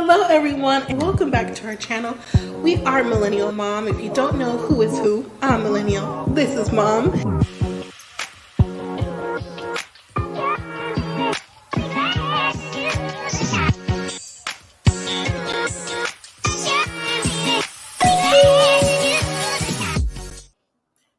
Hello everyone and welcome back to our channel. We are Millennial Mom. If you don't know who is who, I'm Millennial. This is Mom.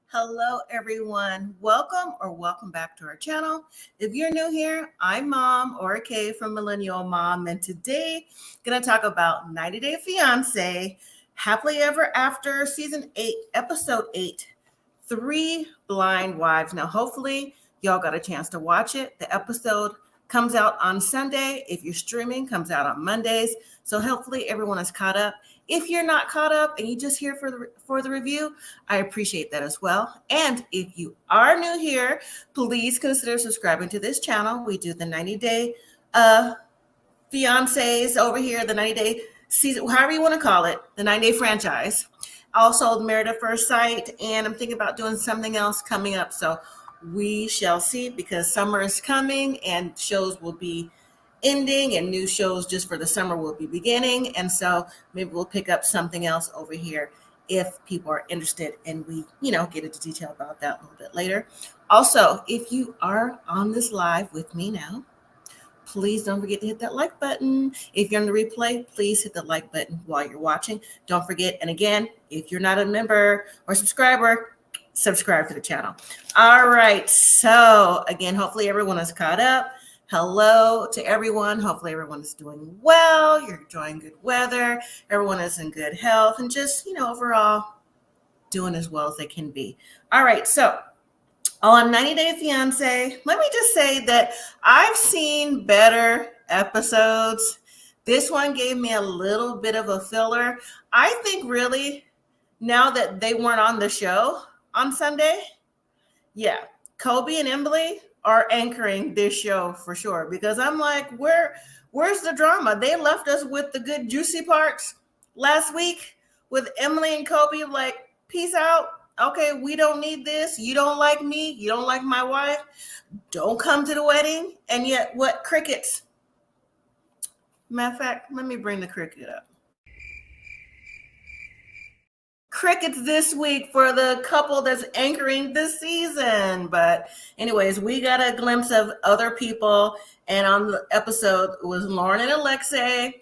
Hello everyone, welcome back to our channel. If you're new here, I'm Mom or Kay from Millennial Mom, and today I'm going to talk about 90 Day Fiancé, Happily Ever After Season 8, Episode 8, Three Blind Wives. Now hopefully y'all got a chance to watch it. The episode comes out on Sunday. If you're streaming, comes out on Mondays. So hopefully everyone is caught up. If you're not caught up and you just here for the review, I appreciate that as well. And if you are new here, please consider subscribing to this channel. We do the 90-day fiancés over here, the 90-day season, however you want to call it, the 90-day franchise. Also, Married at First Sight, and I'm thinking about doing something else coming up. So we shall see, because summer is coming and shows will be ending and new shows just for the summer will be beginning. And so maybe we'll pick up something else over here if people are interested, and we, get into detail about that a little bit later. Also, if you are on this live with me now, please don't forget to hit that like button. If you're on the replay, please hit the like button while you're watching. Don't forget, and again, if you're not a member or subscriber, subscribe to the channel. All right, so again, hopefully everyone is caught up. Hello to everyone. Hopefully everyone is doing well. You're enjoying good weather. Everyone is in good health and just, overall doing as well as they can be. All right. So on 90 Day Fiancé, let me just say that I've seen better episodes. This one gave me a little bit of a filler. I think really now that they weren't on the show on Sunday, yeah, Kobe and Emily are anchoring this show for sure, because I'm like, where's the drama? They left us with the good juicy parts last week with Emily and Kobe, like, peace out. Okay, we don't need this. You don't like me. You don't like my wife. Don't come to the wedding. And yet, what? Crickets. Matter of fact, let me bring the cricket up. Crickets this week for the couple that's anchoring this season. But anyways, we got a glimpse of other people, and on the episode it was Loren and Alexi,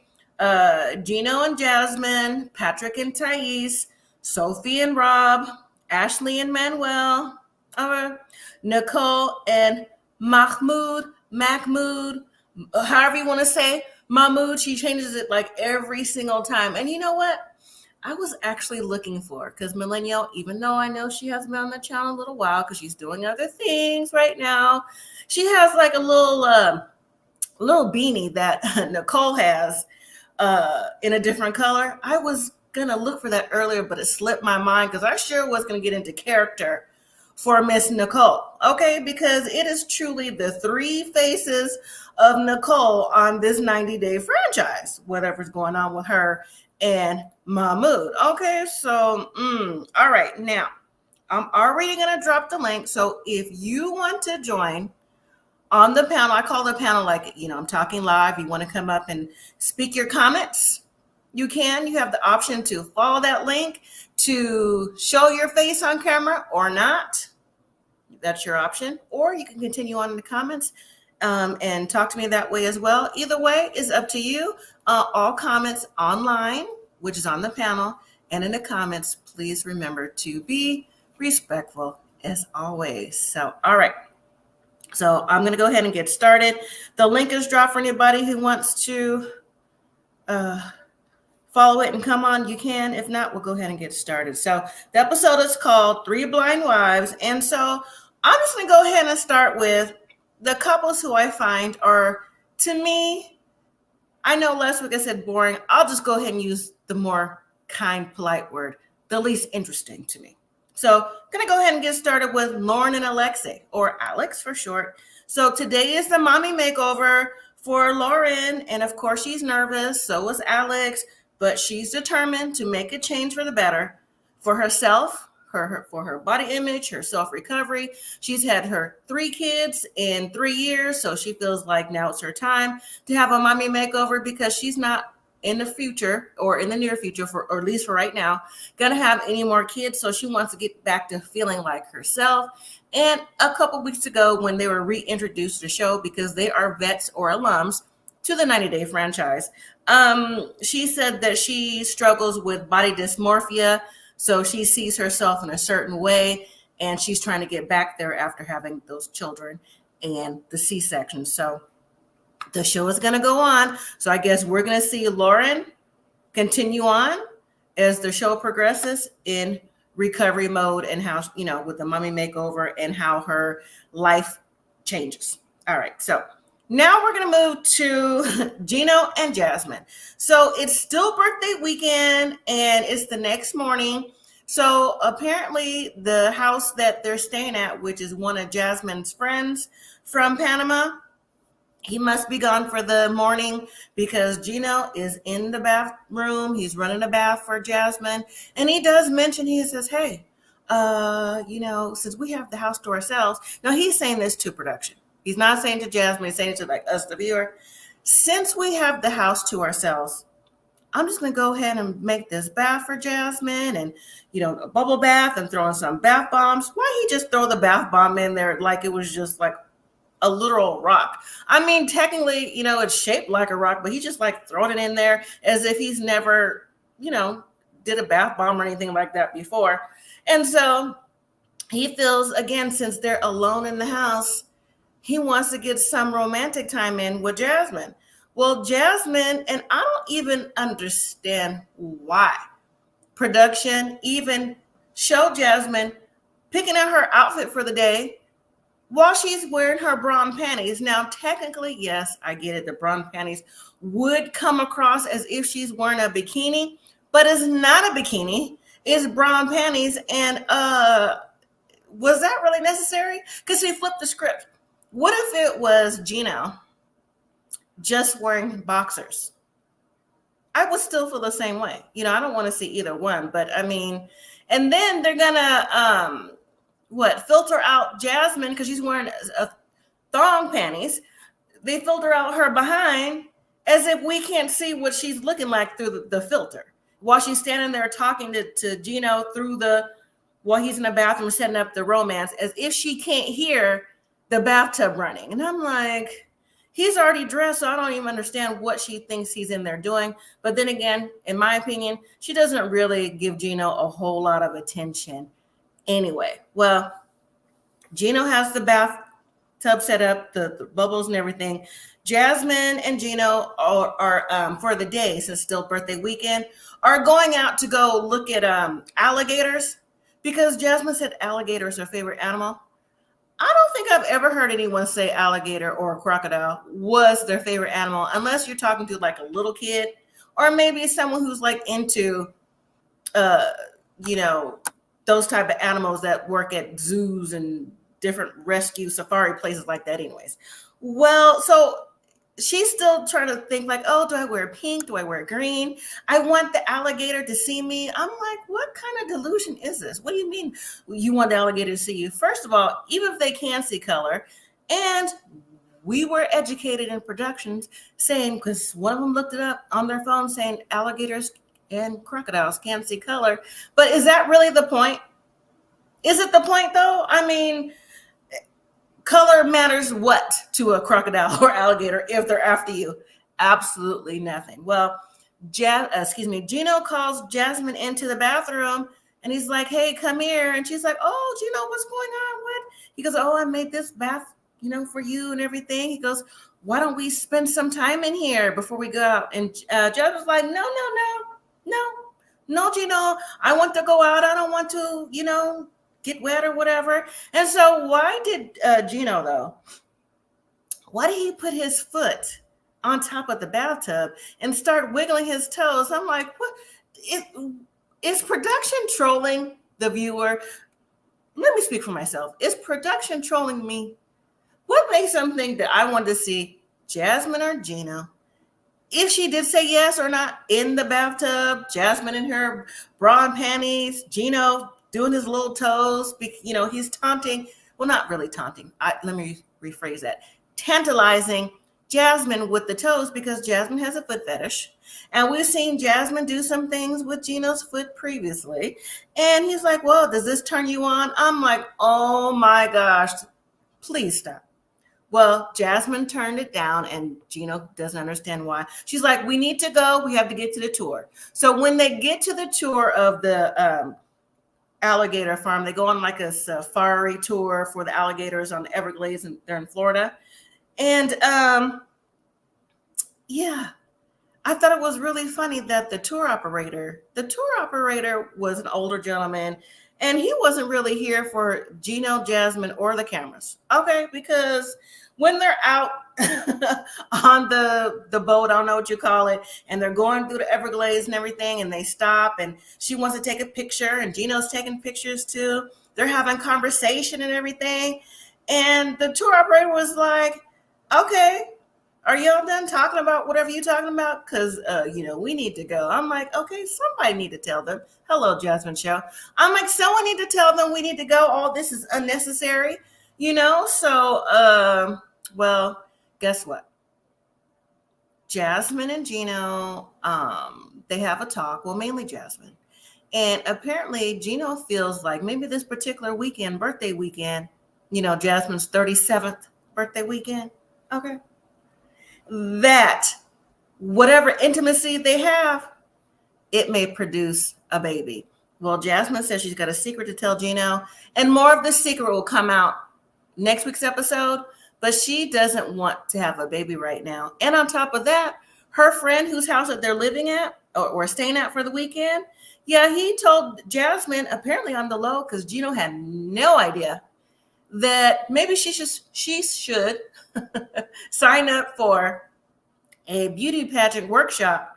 Geno and Jasmine, Patrick and Thais, Sophie and Rob, Ashley and Manuel, Nicole and Mahmoud, however you want to say Mahmoud. She changes it like every single time. And you know what? I was actually looking for, because Millennial, even though I know she hasn't been on the channel a little while because she's doing other things right now, she has like a little beanie that Nicole has in a different color. I was gonna look for that earlier, but it slipped my mind because I sure was gonna get into character for Miss Nicole. Okay, because it is truly the three faces of Nicole on this 90-day franchise, whatever's going on with her and Mahmoud. Okay, so all right, now I'm already gonna drop the link. So if you want to join on the panel, I call the panel like, I'm talking live. You want to come up and speak your comments, you can. You have the option to follow that link, to show your face on camera or not. That's your option. Or you can continue on in the comments and talk to me that way as well. Either way is up to you. All comments online, which is on the panel, and in the comments, please remember to be respectful as always. So, all right. So I'm going to go ahead and get started. The link is dropped for anybody who wants to follow it and come on. You can. If not, we'll go ahead and get started. So the episode is called Three Blind Wives. And so I'm just going to go ahead and start with the couples who I find are, to me, I know last week I said boring. I'll just go ahead and use the more kind, polite word, the least interesting to me. So I'm going to go ahead and get started with Loren and Alexi, or Alex for short. So today is the mommy makeover for Loren. And of course, she's nervous. So is Alex. But she's determined to make a change for the better for herself, for her body image, her self-recovery. She's had her 3 kids in 3 years. So she feels like now it's her time to have a mommy makeover, because she's not in the future or in the near future, or at least for right now, gonna have any more kids. So she wants to get back to feeling like herself. And a couple weeks ago, when they were reintroduced to the show, because they are vets or alums to the 90-day franchise, she said that she struggles with body dysmorphia. So she sees herself in a certain way, and she's trying to get back there after having those children and the C-section. So the show is going to go on. So I guess we're going to see Loren continue on as the show progresses in recovery mode, and how, with the mommy makeover, and how her life changes. All right. So now we're going to move to Geno and Jasmine. So it's still birthday weekend, and it's the next morning. So apparently the house that they're staying at, which is one of Jasmine's friends from Panama, he must be gone for the morning, because Geno is in the bathroom. He's running a bath for Jasmine. And he does mention, he says, hey, since we have the house to ourselves. Now he's saying this to production. He's not saying to Jasmine, he's saying it to like us, the viewer. Since we have the house to ourselves, I'm just going to go ahead and make this bath for Jasmine, and, a bubble bath, and throw in some bath bombs. Why he just throw the bath bomb in there like it was just like a literal rock? I mean, technically, it's shaped like a rock, but he just like throwing it in there as if he's never, did a bath bomb or anything like that before. And so he feels, again, since they're alone in the house, he wants to get some romantic time in with Jasmine. Well, Jasmine, and I don't even understand why production even showed Jasmine picking out her outfit for the day while she's wearing her bra and panties. Now, technically, yes, I get it. The bra and panties would come across as if she's wearing a bikini, but it's not a bikini. It's bra and panties. And was that really necessary? Because he flipped the script. What if it was Geno just wearing boxers? I would still feel the same way. I don't want to see either one, but I mean, and then they're gonna filter out Jasmine because she's wearing a thong panties. They filter out her behind as if we can't see what she's looking like through the filter, while she's standing there talking to Geno while he's in the bathroom setting up the romance, as if she can't hear the bathtub running. And I'm like, he's already dressed, so I don't even understand what she thinks he's in there doing. But then again, in my opinion, she doesn't really give Geno a whole lot of attention anyway. Well, Geno has the bathtub set up, the bubbles and everything. Jasmine and Geno are for the day, since still birthday weekend, are going out to go look at alligators, because Jasmine said alligator is her favorite animal. I don't think I've ever heard anyone say alligator or crocodile was their favorite animal, unless you're talking to like a little kid, or maybe someone who's like into, those type of animals that work at zoos and different rescue safari places like that anyways. Well, so she's still trying to think like, oh, do I wear pink? Do I wear green? I want the alligator to see me. I'm like, what kind of delusion is this? What do you mean you want the alligator to see you? First of all, even if they can see color, and we were educated in productions saying, because one of them looked it up on their phone saying alligators and crocodiles can't see color. But is that really the point? Is it the point though? I mean, color matters what to a crocodile or alligator if they're after you? Absolutely nothing. Well, Geno calls Jasmine into the bathroom, and he's like, hey, come here. And she's like, oh, Geno, what's going on? What? He goes, oh, I made this bath, for you and everything. He goes, why don't we spend some time in here before we go out? And Jasmine's like, no, Geno, I want to go out. I don't want to, get wet or whatever. And so why did Geno, though, why did he put his foot on top of the bathtub and start wiggling his toes? I'm like, what? Is production trolling the viewer? Let me speak for myself. Is production trolling me? What makes them think that I want to see Jasmine or Geno? If she did say yes or not in the bathtub, Jasmine in her bra and panties, Geno doing his little toes, he's taunting. Well, not really taunting. Let me rephrase that. Tantalizing Jasmine with the toes because Jasmine has a foot fetish. And we've seen Jasmine do some things with Geno's foot previously. And he's like, well, does this turn you on? I'm like, oh my gosh, please stop. Well, Jasmine turned it down and Geno doesn't understand why. She's like, we need to go. We have to get to the tour. So when they get to the tour of the alligator farm, they go on like a safari tour for the alligators on the Everglades, and they're in Florida. And yeah, I thought it was really funny that the tour operator was an older gentleman, and he wasn't really here for Geno, Jasmine, or the cameras. Okay, because when they're out on the boat, I don't know what you call it, and they're going through the Everglades and everything, and they stop, and she wants to take a picture, and Geno's taking pictures too. They're having conversation and everything, and the tour operator was like, okay, are y'all done talking about whatever you're talking about? Because, we need to go. I'm like, okay, somebody need to tell them. Hello, Jasmine Show. I'm like, someone need to tell them we need to go. All this is unnecessary, So, well, guess what? Jasmine and Geno, they have a talk. Well, mainly Jasmine. And apparently Geno feels like maybe this particular weekend, birthday weekend, Jasmine's 37th birthday weekend. Okay. That whatever intimacy they have, it may produce a baby. Well, Jasmine says she's got a secret to tell Geno, and more of the secret will come out next week's episode, but she doesn't want to have a baby right now. And on top of that, her friend whose house that they're living at or staying at for the weekend, yeah, he told Jasmine, apparently on the low, because Geno had no idea, that maybe she should sign up for a beauty pageant workshop,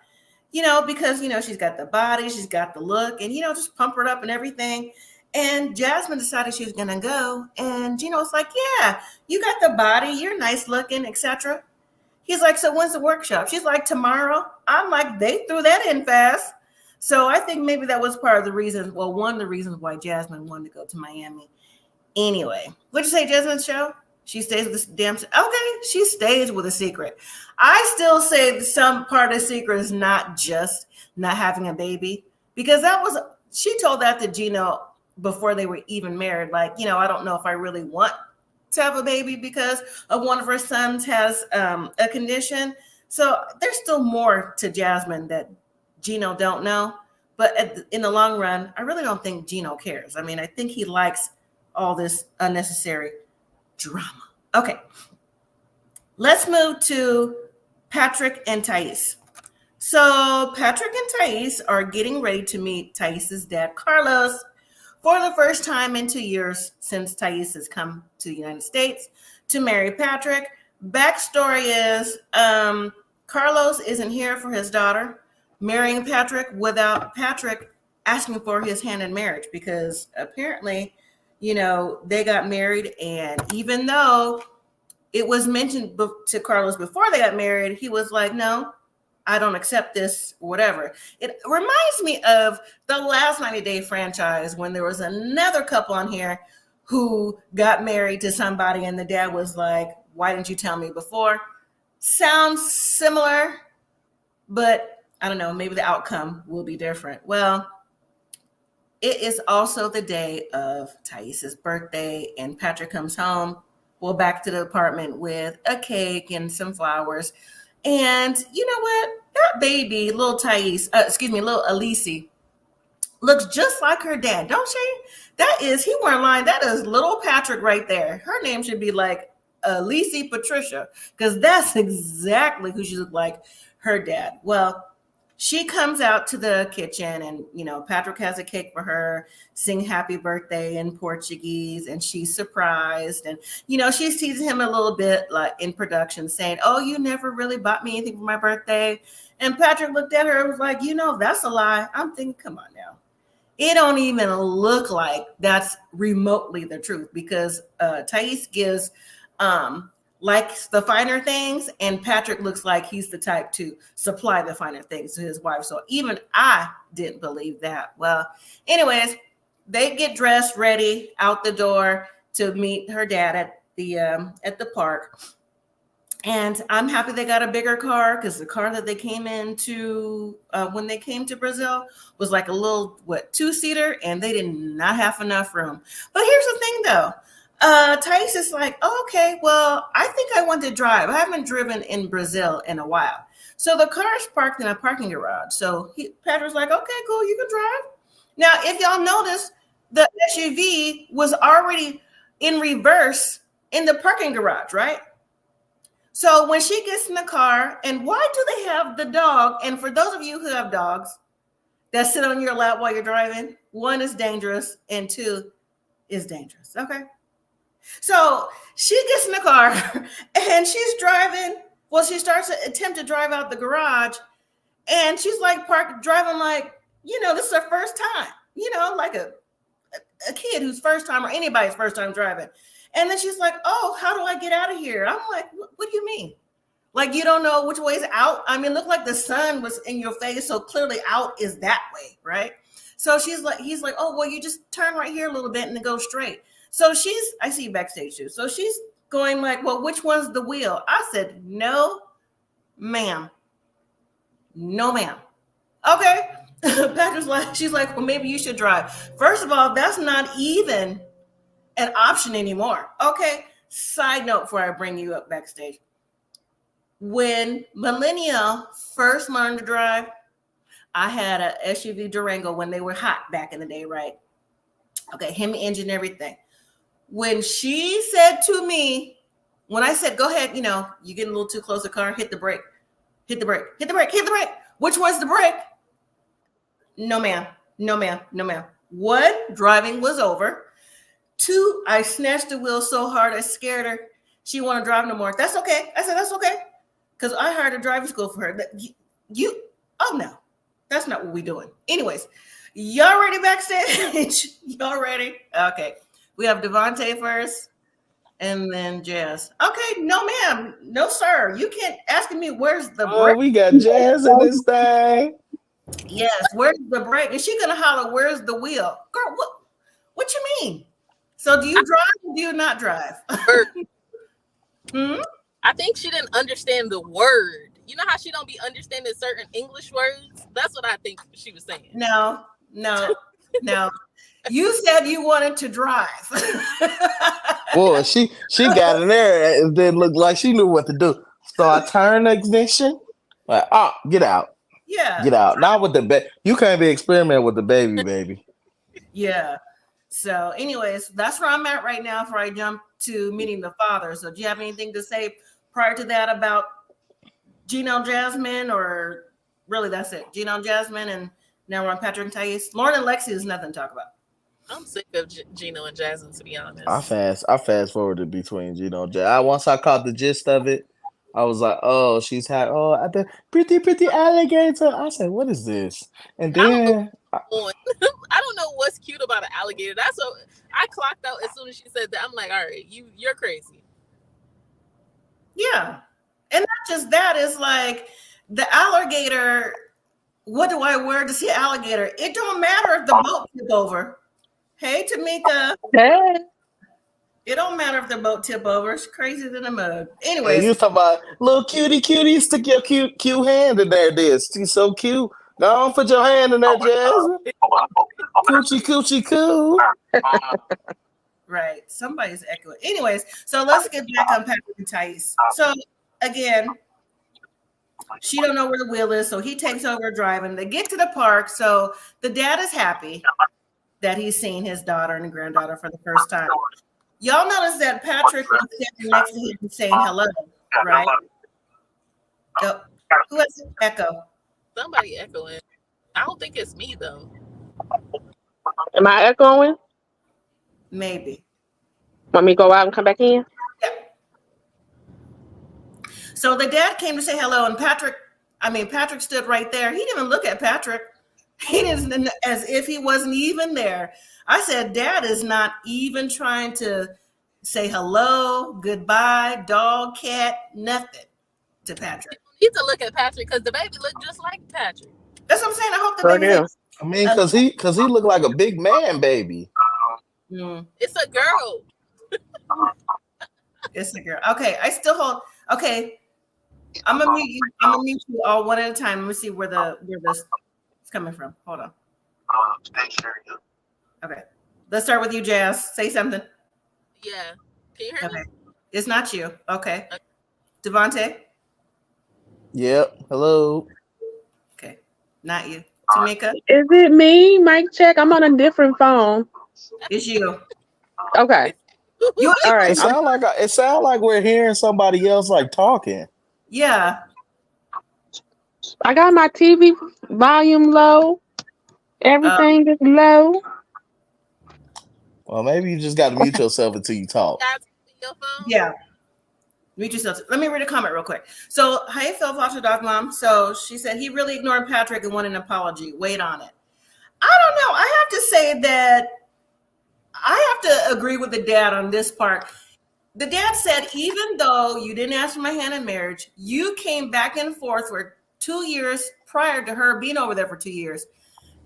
because, she's got the body, she's got the look, and, just pump her up and everything. And Jasmine decided she was going to go. And Geno was like, yeah, you got the body, you're nice looking, etc. He's like, so when's the workshop? She's like, tomorrow. I'm like, they threw that in fast. So I think maybe that was part of the reasons, one of the reasons why Jasmine wanted to go to Miami. Anyway, what'd you say, Jasmine Show? She stays with this damn. Okay, she stays with a secret. I still say some part of the secret is not just not having a baby, because she told that to Geno before they were even married. Like, I don't know if I really want to have a baby because of one of her sons has a condition. So there's still more to Jasmine that Geno don't know. But in the long run, I really don't think Geno cares. I mean, I think he likes all this unnecessary drama. Okay, let's move to Patrick and Thais. So Patrick and Thais are getting ready to meet Thais' dad, Carlos, for the first time in 2 years since Thais has come to the United States to marry Patrick. Backstory is Carlos isn't here for his daughter marrying Patrick without Patrick asking for his hand in marriage, because apparently they got married, and even though it was mentioned to Carlos before they got married, he was like, no, I don't accept this, whatever. It reminds me of the last 90-day franchise when there was another couple on here who got married to somebody, and the dad was like, why didn't you tell me before? Sounds similar, but I don't know, maybe the outcome will be different. Well, it is also the day of Thais' birthday, and Patrick comes home, back to the apartment with a cake and some flowers. And you know what? That baby, little little Alexi, looks just like her dad, don't she? He weren't lying. That is little Patrick right there. Her name should be like Alexi Patricia, because that's exactly who she looked like, her dad. Well, she comes out to the kitchen, and, Patrick has a cake for her, sing happy birthday in Portuguese, and she's surprised. And, she's teasing him a little bit, like in production, saying, oh, you never really bought me anything for my birthday. And Patrick looked at her and was like, that's a lie. I'm thinking, come on now. It don't even look like that's remotely the truth, because Thais gives likes the finer things, and Patrick looks like he's the type to supply the finer things to his wife. So even I didn't believe that. Well, anyways, they get dressed, ready, out the door to meet her dad at the park. And I'm happy they got a bigger car because the car that they came into when they came to Brazil was like a little, 2-seater, and they did not have enough room. But here's the thing though. Thais is like, oh, okay, well, I think I want to drive. I haven't driven in Brazil in a while. So the car is parked in a parking garage. So Patrick's like, okay, cool, you can drive. Now, if y'all notice, the SUV was already in reverse in the parking garage, right? So when she gets in the car, and why do they have the dog? And for those of you who have dogs that sit on your lap while you're driving, 1 is dangerous and 2 is dangerous. Okay. So she gets in the car and she's driving. Well, she starts to attempt to drive out the garage, and she's like driving like, this is her first time, like a kid whose first time, or anybody's first time driving. And then she's like, oh, how do I get out of here? I'm like, what do you mean? Like, you don't know which way is out? I mean, it looked like the sun was in your face, so clearly out is that way, right? So he's like, oh, well, you just turn right here a little bit and then go straight. So I see you backstage too. So she's going like, well, which one's the wheel? I said, no, ma'am. No, ma'am. Okay. She's like, well, maybe you should drive. First of all, that's not even an option anymore. Okay. Side note before I bring you up backstage. When Millennial first learned to drive, I had a SUV Durango when they were hot back in the day, right? Okay, Hemi engine, everything. When she said to me, when I said, go ahead, you getting a little too close to the car, hit the brake, hit the brake, hit the brake, hit the brake. Which one's the brake? No, ma'am. No, ma'am. No, ma'am. 1, driving was over. 2, I snatched the wheel so hard I scared her. She want to drive no more. That's okay. I said, that's okay. Because I hired a driving school for her. Oh no, that's not what we're doing. Anyways, y'all ready backstage? Y'all ready? Okay. We have Devontae first and then Jazz. Okay, no ma'am. No, sir. You can't ask me where's the brake. We got Jazz in this thing. Yes, where's the brake? And she gonna holler, where's the wheel? Girl, what you mean? So do you drive or do you not drive? I think she didn't understand the word. You know how she don't be understanding certain English words? That's what I think she was saying. No. You said you wanted to drive. Boy, she got in there and then looked like she knew what to do. So I turned the ignition. Like, get out. Yeah. Get out. Not with the baby. You can't be experimenting with the baby. Yeah. So anyways, that's where I'm at right now before I jump to meeting the father. So do you have anything to say prior to that about Geno and Jasmine, or really that's it? Geno and Jasmine, and now we're on Patrick and Thais. Loren and Alexi is nothing to talk about. I'm sick of Geno and Jasmine, to be honest. I fast forwarded between Geno and Jasmine. Once I caught the gist of it, I was like, oh, she's had the pretty alligator. I said, what is this? And then I don't know what's cute about an alligator. That's what I clocked out as soon as she said that. I'm like, all right, you're crazy. Yeah. And not just that, it's like the alligator. What do I wear to see an alligator? It don't matter if the boat tip over. Hey, Tamika. Hey. It don't matter if the boat tip over. It's crazy than a mug. Anyways. You talking about little cutie, stick your cute hand in there. She's so cute. Go on, put your hand in there, Jasmine. Coochie coo. Right. Somebody's echoing. Anyways, so let's get back on Patrick and Thais. So again, she don't know where the wheel is, so he takes over driving. They get to the park, so the dad is happy that he's seen his daughter and granddaughter for the first time. Y'all notice that Patrick was standing next to him saying hello, right? Oh, who has an echo? Somebody echoing. I don't think it's me though. Am I echoing? Maybe. Want me to go out and come back in? Yeah. So the dad came to say hello, and Patrick stood right there. He didn't even look at Patrick. He didn't, as if he wasn't even there. I said, Dad is not even trying to say hello, goodbye, dog, cat, nothing to Patrick. You need to look at Patrick because the baby looked just like Patrick. That's what I'm saying. I hope the baby looks. I mean, because he looked like a big man baby. It's a girl. It's a girl. Okay, I still hold. Okay, I'm gonna mute you. I'm gonna mute you all one at a time. Let me see where this is coming from. Hold on. Okay, let's start with you, Jazz. Say something. Yeah. Can you hear me? Okay, it's not you. Okay, Okay. Devontae. Yep. Hello. Okay, not you. Tamika, Is it me? Mic check. I'm on a different phone. it's you. Okay. You. All right. It sound like we're hearing somebody else like talking. Yeah. I got my TV volume low. Everything is low. Well, maybe you just got to mute yourself until you talk. Guys, your phone? Yeah. Mute yourself. Let me read a comment real quick. So, hey, Phil Foster Dog Mom. So she said he really ignored Patrick and wanted an apology. Wait on it. I don't know. I have to say that I have to agree with the dad on this part. The dad said, even though you didn't ask for my hand in marriage, you came back and forth for 2 years prior to her being over there for 2 years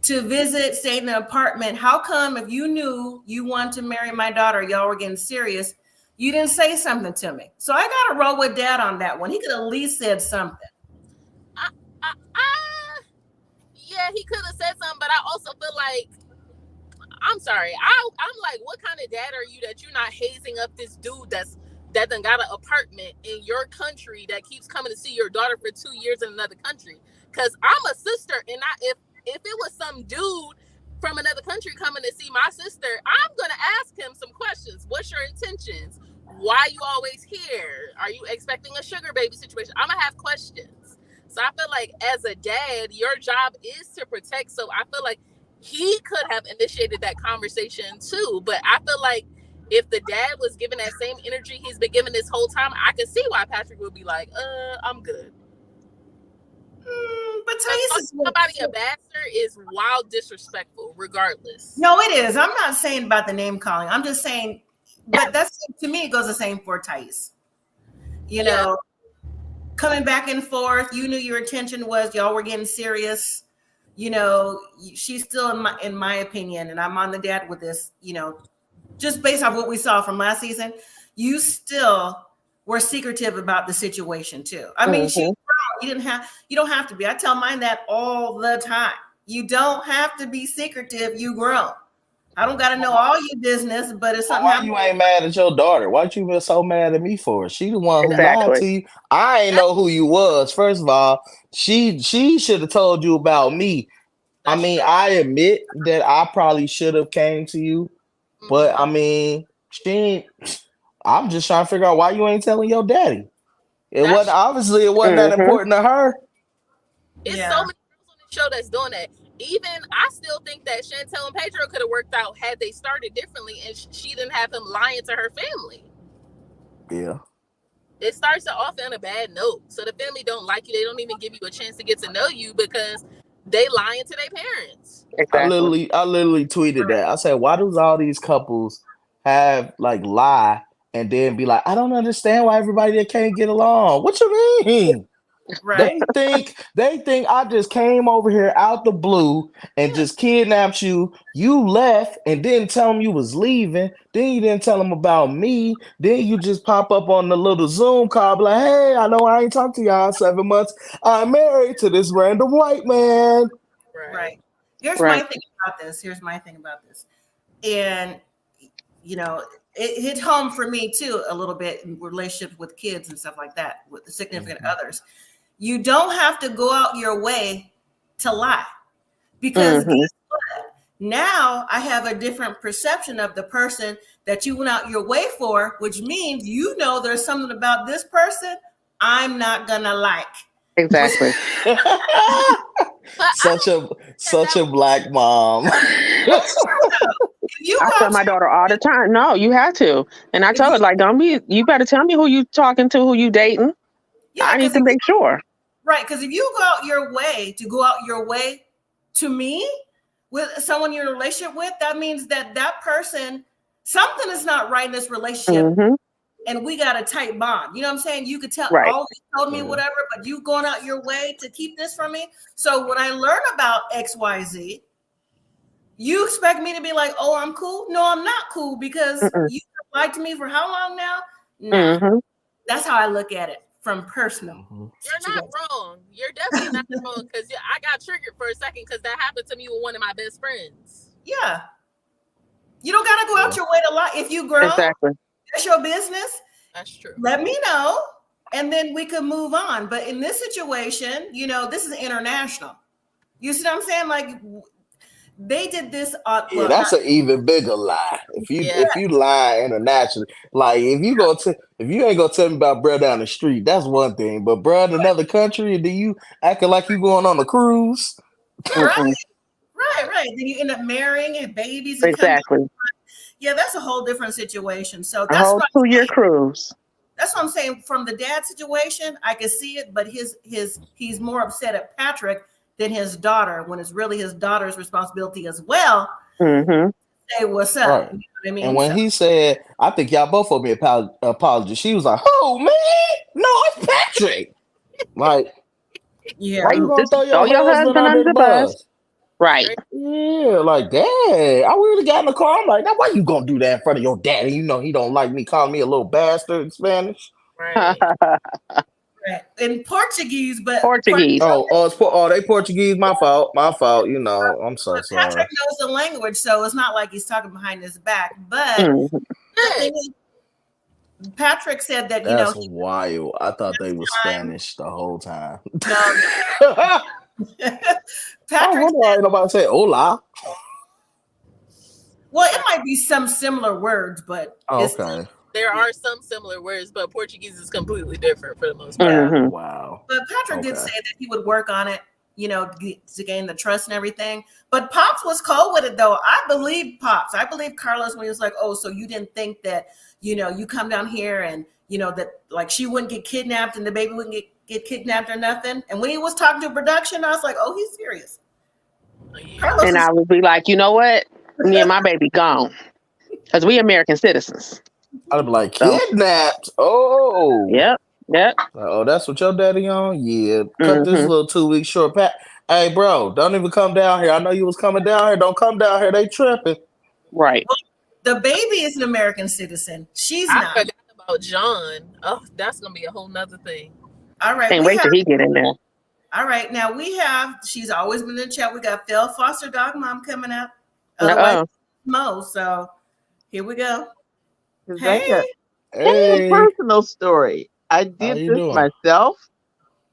to visit, stay in an apartment. How come if you knew you wanted to marry my daughter, y'all were getting serious, you didn't say something to me? So I got to roll with dad on that one. He could at least said something. Yeah, he could have said something, but I also feel like, I'm sorry. I'm like, what kind of dad are you that you're not hazing up this dude that done got an apartment in your country that keeps coming to see your daughter for 2 years in another country? Because I'm a sister, and if it was some dude from another country coming to see my sister, I'm gonna ask him some questions. What's your intentions? Why you always here? Are you expecting a sugar baby situation? I'm gonna have questions. So I feel like as a dad, your job is to protect. So I feel like he could have initiated that conversation too. But I feel like if the dad was given that same energy he's been given this whole time, I can see why Patrick would be like, I'm good. But Thais is somebody a bastard is wild disrespectful, regardless. No, it is. I'm not saying about the name calling. I'm just saying, but that's to me, it goes the same for Thais. You know, coming back and forth. You knew your intention was y'all were getting serious. You know, she's still in my opinion, and I'm on the dad with this. You know, just based off what we saw from last season, you still were secretive about the situation too. I mean, you don't have to be. I tell mine that all the time. You don't have to be secretive. You grown. I don't got to know all your business, but it's something. Why you ain't mad at your daughter? Why you been so mad at me for? She the one who lied to you. I ain't know who you was. First of all, she should have told you about me. I mean, I admit that I probably should have came to you, but I mean, I'm just trying to figure out why you ain't telling your daddy. It wasn't that important to her. It's so many girls on the show that's doing that. Even I still think that Chantel and Pedro could have worked out had they started differently, and she didn't have him lying to her family. Yeah. It starts off on a bad note. So the family don't like you. They don't even give you a chance to get to know you because they lying to their parents. Exactly. I literally tweeted that. I said, why does all these couples have like lie and then be like, I don't understand why everybody that can't get along. What you mean? Right. They think I just came over here out the blue and just kidnapped you. You left and didn't tell them you was leaving. Then you didn't tell them about me. Then you just pop up on the little Zoom call, be like, hey, I know I ain't talked to y'all 7 months. I'm married to this random white man. Right. Here's my thing about this. And you know, it hit home for me too a little bit in relationships with kids and stuff like that, with the significant others. You don't have to go out your way to lie, because guess what? Now I have a different perception of the person that you went out your way for, which means you know there's something about this person I'm not gonna like. Exactly. Such a black mom. I tell my daughter all the time, no, you have to. And I tell her, like, you better tell me who you talking to, who you dating. Yeah, I need to make sure. Right, because if you go out your way to me with someone you're in a relationship with, that means that person, something is not right in this relationship, and we got a tight bond. You know what I'm saying? You could tell, always told me whatever, but you going out your way to keep this from me. So when I learn about XYZ, you expect me to be like, oh, I'm cool? No, I'm not cool, because you lied to me for how long now? No. That's how I look at it. from personal. You're not wrong. You're definitely not wrong, because I got triggered for a second because that happened to me with one of my best friends. Yeah. You don't got to go out your way to lie. If you grow, that's your business. That's true. Let me know, and then we could move on. But in this situation, this is international. You see what I'm saying? Like, they did this. That's an even bigger lie. If you lie internationally, like if you ain't gonna tell me about bro down the street, that's one thing. But bro in another country, do you acting like you going on a cruise? Right. Then you end up marrying and babies. Exactly. Yeah, that's a whole different situation. So that's a whole 2-year cruise. That's what I'm saying. From the dad situation, I can see it, but he's more upset at Patrick than his daughter, when it's really his daughter's responsibility as well. Mm-hmm. Say what's up. Right. You know what I mean? And when he said, I think y'all both owe me apology, she was like, oh man, no, it's Patrick. Like, why you gonna throw your husband under the bus? Right. Yeah, like, dang, I would have got in the car. I'm like, now why you gonna do that in front of your daddy? You know he don't like me calling me a little bastard in Spanish. Right. In Portuguese, but Portuguese. They Portuguese. My fault. I'm so sorry. Patrick knows the language, so it's not like he's talking behind his back. But Patrick said that that's wild. I thought they were Spanish the whole time. No. Patrick ain't nobody say hola. Well, it might be some similar words, but okay. There are some similar words, but Portuguese is completely different for the most part. Mm-hmm. Wow. But Patrick did say that he would work on it, to gain the trust and everything. But Pops was cold with it, though. I believe Pops. I believe Carlos when he was like, oh, so you didn't think that, you come down here and, that like she wouldn't get kidnapped and the baby wouldn't get kidnapped or nothing. And when he was talking to production, I was like, oh, he's serious. And I would be like, you know what? Me and my baby gone. Because we American citizens. I'd be like, kidnapped? Oh. Yep. Oh, that's what your daddy on? Yeah. Cut this little 2-week short pack. Hey, bro, don't even come down here. I know you was coming down here. Don't come down here. They tripping. Right. Well, the baby is an American citizen. She's not. I forgot about John. Oh, that's going to be a whole nother thing. All right. Can't wait till he get in there. All right. Now she's always been in the chat. We got Phil Foster Dog Mom coming up. Mo. So here we go. Hey. Personal story. I did this myself,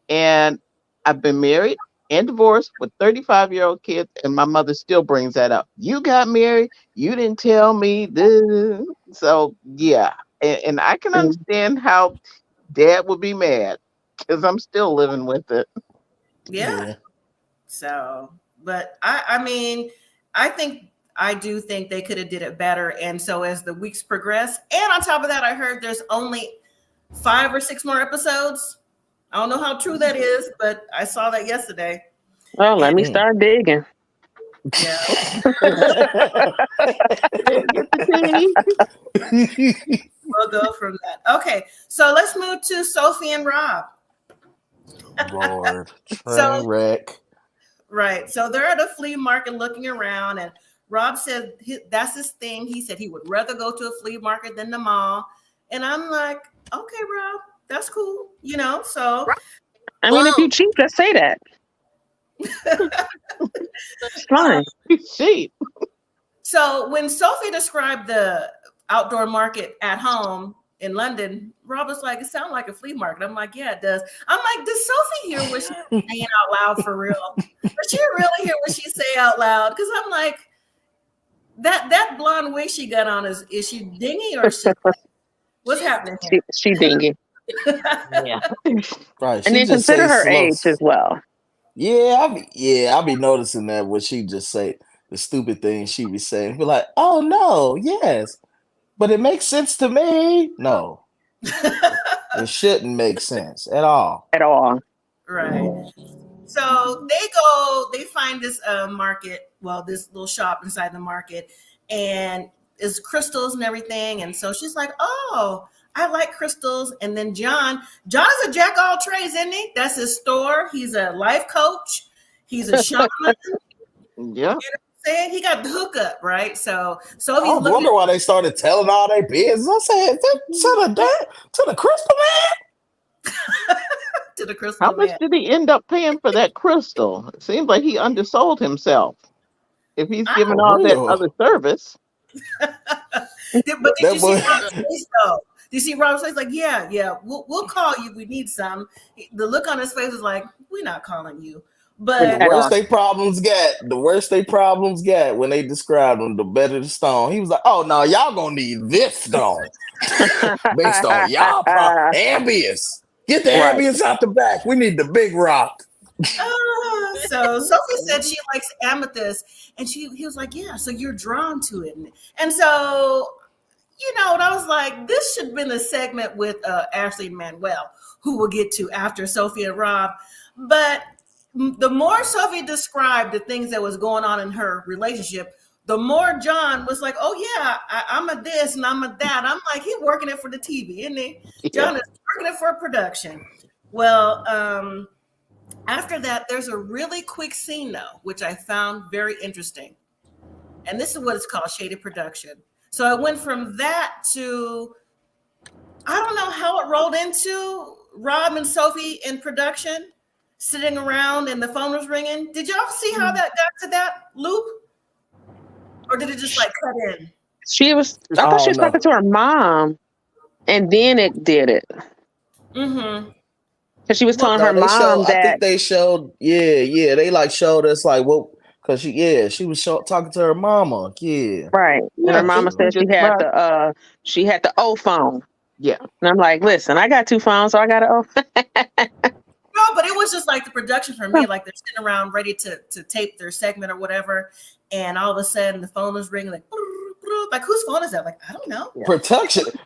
and I've been married and divorced with 35-year-old kids, and my mother still brings that up. You got married, you didn't tell me this. So yeah, and I can understand how Dad would be mad because I'm still living with it. Yeah. So, but I do think they could have did it better. And so as the weeks progress, and on top of that, I heard there's only 5 or 6 more episodes. I don't know how true that is, but I saw that yesterday. Well, let me start digging. Yeah. We'll go from that. Okay, so let's move to Sophie and Rob. Lord, train wreck. Right. So they're at a flea market looking around, and Rob said that's his thing. He said he would rather go to a flea market than the mall. And I'm like, okay, Rob, that's cool. So. I mean, if you cheap, just say that. It's fine. Cheap. So when Sophie described the outdoor market at home in London, Rob was like, it sounds like a flea market. I'm like, yeah, it does. I'm like, does Sophie hear what she's saying out loud for real? Does she really hear what she say out loud? Because I'm like, that blonde wig she got on, is she dingy or what's happening here? She dingy. Yeah. Right. And then consider her age as well. Yeah, I'll be noticing that when she just say the stupid things she be saying. Be like, oh no, yes, but it makes sense to me. No, it shouldn't make sense at all. At all. Right. So they find this market, this little shop inside the market, and it's crystals and everything. And so she's like, oh, I like crystals. And then John is a jack of all trades, isn't he? That's his store. He's a life coach. He's a shaman. Yeah. You know what I'm saying? He got the hookup, right? So I wonder why they started telling all their business. I said, to the crystal man? to the crystal How much man. did he end up paying for that crystal? It seems like he undersold himself. If he's giving all that other service. But did you see Rob's face though? Did you see Rob's face? Like, yeah, we'll call you. We need some. The look on his face was like, we're not calling you. But the worse they problems get when they described them, the better the stone. He was like, oh no, y'all gonna need this stone. Based on y'all ambience. Get the ambience out the back. We need the big rock. So Sophie said she likes amethyst, and he was like, yeah, so you're drawn to it. And so, I was like, this should have been a segment with Ashley and Manuel, who we'll get to after Sophie and Rob. But the more Sophie described the things that was going on in her relationship, the more John was like, oh yeah, I'm a this and I'm a that. I'm like, he's working it for the TV, isn't he? Yeah. John is working it for production. Well, after that, there's a really quick scene though, which I found very interesting. And this is what it's called, shaded production. So I went from that to, I don't know how it rolled into Rob and Sophie in production, sitting around and the phone was ringing. Did y'all see how that got to that loop? Or did it just like cut in? I thought she was talking to her mom, and then it did it. Mm-hmm. Because she was telling her mom that. I think they showed, they like showed us like what, because she was talking to her mama, right. And her mama said she had the O phone. Yeah. And I'm like, listen, I got 2 phones, so I got an O. No, but it was just like the production for me, like they're sitting around ready to tape their segment or whatever, and all of a sudden the phone is ringing like whose phone is that? Like, I don't know. Yeah.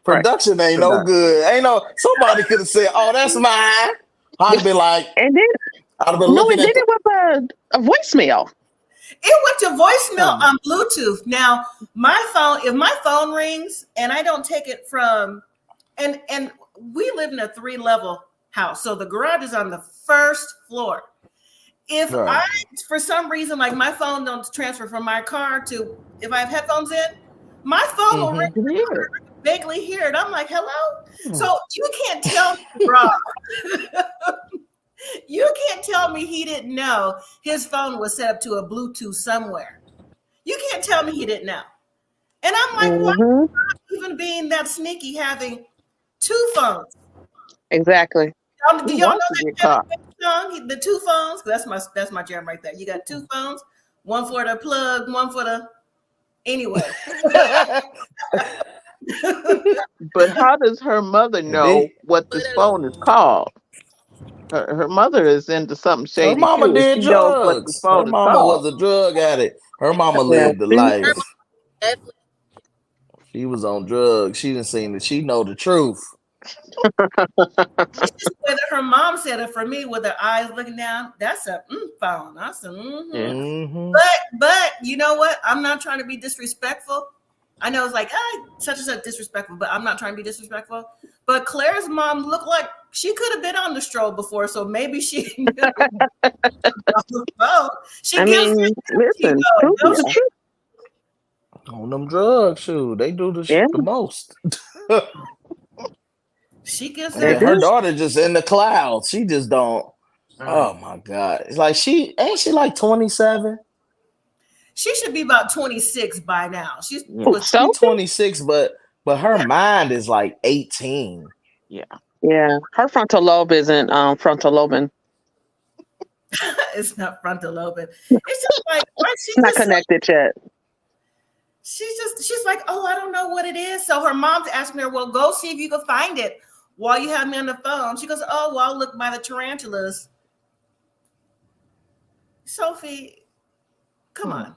Production ain't no good. Ain't no, somebody could have said, oh, that's mine. I'd have been like, and then it was a voicemail. It went to voicemail on Bluetooth. Now, if my phone rings and I don't take it from, and we live in a 3-level house, so the garage is on the 1st floor. If I, for some reason, like my phone don't transfer from my car to, if I have headphones in, my phone will ring, vaguely hear it. I'm like, hello? So you can't tell me, Rob. You can't tell me he didn't know his phone was set up to a Bluetooth somewhere. You can't tell me he didn't know. And I'm like, why not even being that sneaky having 2 phones? Exactly. Do y'all know that song? The 2 phones? That's my jam right there. You got 2 phones, one for the plug, one for the anyway. But how does her mother know what this phone is called? Her mother is into something shady. Her mama did drugs. Her mama was a drug addict. Her mama lived the life. She was on drugs. She didn't seem that she know the truth. It's just whether her mom said it for me with her eyes looking down. That's a phone. I said, But you know what? I'm not trying to be disrespectful. I know it's like such and such disrespectful, but I'm not trying to be disrespectful. But Claire's mom looked like she could have been on the stroll before, so maybe she. Listen, on them drugs, shoot, they do the most. She gives her daughter just in the clouds. She just don't. Oh my God! It's like she like 27. She should be about 26 by now. She's 26, but her mind is like 18. Yeah. Her frontal lobe isn't frontal lobing. It's not frontal lobing. It's just like she's not connected yet. She's like, oh, I don't know what it is. So her mom's asking her, well, go see if you can find it while you have me on the phone. She goes, oh, well, I'll look by the tarantulas. Sophie. Come on.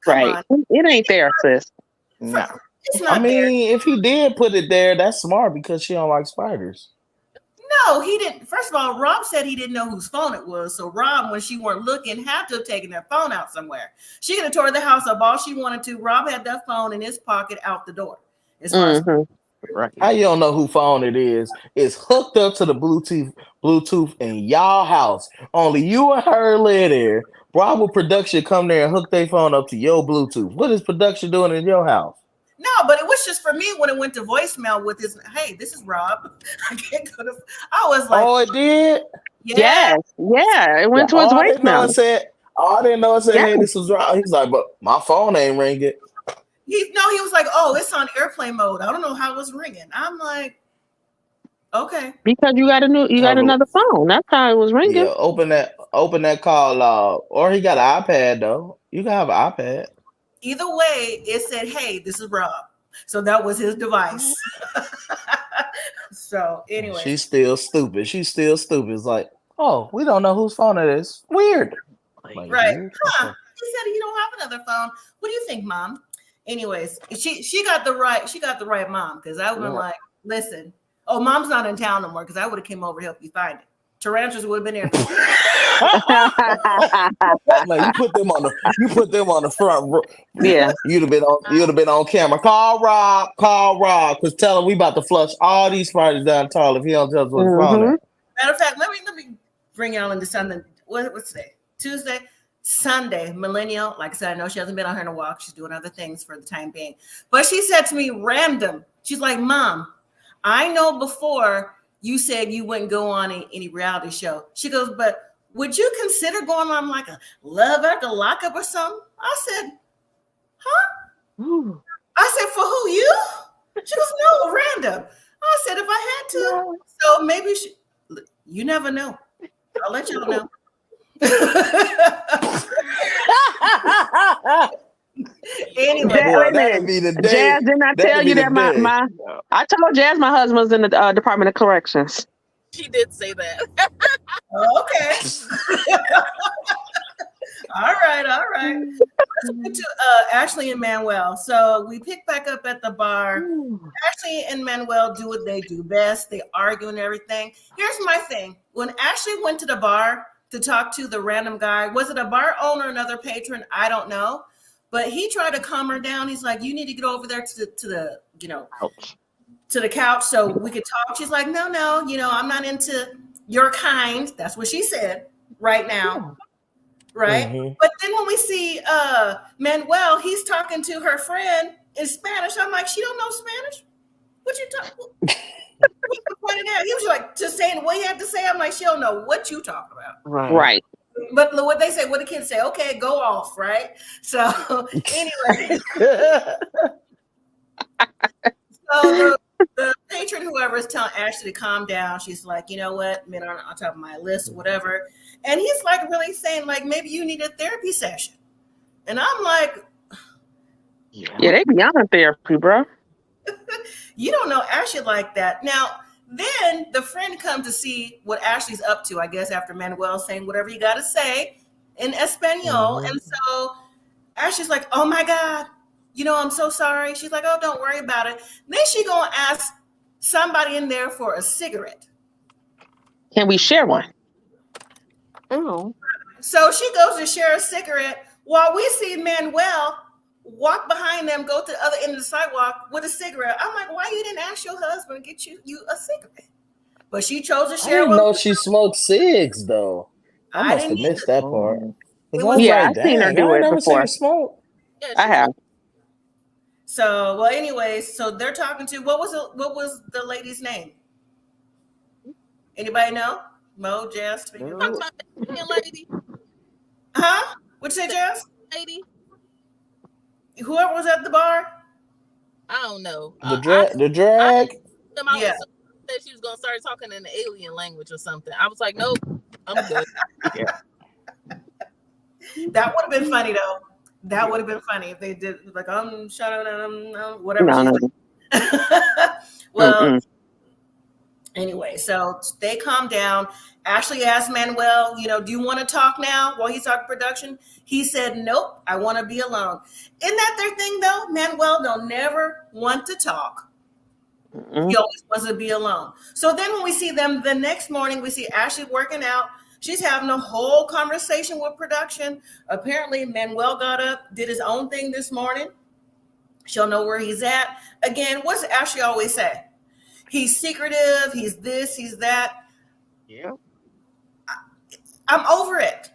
Come on. It ain't there, sis. No. It's not if he did put it there, that's smart because she don't like spiders. No, he didn't. First of all, Rob said he didn't know whose phone it was. So Rob, when she weren't looking, had to have taken their phone out somewhere. She could have tore the house up all she wanted to. Rob had that phone in his pocket out the door. Right. How you don't know who phone it is? It's hooked up to the Bluetooth in y'all house. Only you and her live there. Bravo Production come there and hook their phone up to your Bluetooth. What is production doing in your house? No, but it was just for me when it went to voicemail with his, hey, this is Rob. I can't go to. I was like, oh, it did. Yeah, it went to his I didn't know voicemail. it said. I didn't know it said, Yeah. "Hey, this was Rob." He's like, "But my phone ain't ringing." He was like, oh, it's on airplane mode. I don't know how it was ringing. I'm like, okay. Because you got another phone. That's how it was ringing. Yeah, open that call log. Or he got an iPad though. You can have an iPad. Either way, it said, hey, this is Rob. So that was his device. So anyway. She's still stupid. It's like, oh, we don't know whose phone it is. Weird. Like, right. Weird? Huh. Okay. He said you don't have another phone. What do you think, Mom? Anyways, she got the right mom, because I would have been like, listen, oh, Mom's not in town no more, because I would have came over to help you find it. Tarantulas would have been there. Like, you put them on the front row. Yeah. You'd have been on camera. Call Rob, because tell him we about to flush all these parties down tall if he don't tell us what's wrong. Matter of fact, let me bring y'all into something. What's today? Tuesday? Sunday, Millennial, like I said, I know she hasn't been on here in a while. She's doing other things for the time being. But she said to me, random, she's like, Mom, I know before you said you wouldn't go on any reality show. She goes, but would you consider going on like a Love After Lockup or something? I said, huh? Ooh. I said, for who, you? She goes, no, random. I said, if I had to. So maybe you never know. I'll let y'all know. Anyway, Jazz, didn't I tell you that I told Jazz my husband's in the Department of Corrections. She did say that. Okay. All right. Let's get to Ashley and Manuel. So we pick back up at the bar. Ashley and Manuel do what they do best. They argue and everything. Here's my thing. When Ashley went to the bar to talk to the random guy, was it a bar owner or another patron? I don't know. But he tried to calm her down. He's like, you need to get over there to the couch so we could talk. She's like, no, I'm not into your kind. That's what she said right now. Right. Mm-hmm. But then when we see Manuel, he's talking to her friend in Spanish. I'm like, she don't know Spanish? What you talking? He was like, just saying what he had to say. I'm like, she don't know what you talking about. Right. But what they say, what the kids say, okay, go off, right? So anyway. So the patron, whoever, is telling Ashley to calm down. She's like, you know what, men are on top of my list, whatever. And he's like really saying, like, maybe you need a therapy session. And I'm like, yeah, they be on therapy, bro. You don't know Ashley like that. Now, then the friend comes to see what Ashley's up to, I guess, after Manuel saying whatever you got to say in Espanol. Mm-hmm. And so Ashley's like, oh, my God, I'm so sorry. She's like, oh, don't worry about it. Then she going to ask somebody in there for a cigarette. Can we share one? Oh. So she goes to share a cigarette while we see Manuel walk behind them, go to the other end of the sidewalk with a cigarette. I'm like, why you didn't ask your husband to get you a cigarette? But she chose to share. I didn't know she smoked cigs though. I must have missed that part. I've seen her do it before. Smoke. Yeah, I have. So, well, anyways, so they're talking to what was the lady's name? Anybody know? Mo, Jazz? Lady. Huh? What'd you say, Jazz? Lady. Whoever was at the bar? I don't know. The drag? Yeah. Said she was going to start talking in the alien language or something. I was like, nope, I'm good. Yeah. That would have been funny, though. That would have been funny if they did, like, shut up, whatever. No. Well, anyway, so they calm down. Ashley asked Manuel, do you want to talk now while he's talking production? He said, nope, I want to be alone. Isn't that their thing, though? Manuel don't never want to talk. Mm-hmm. He always wants to be alone. So then when we see them the next morning, we see Ashley working out. She's having a whole conversation with production. Apparently, Manuel got up, did his own thing this morning. She'll know where he's at. Again, what's Ashley always say? He's secretive. He's this, he's that. Yeah. I'm over it.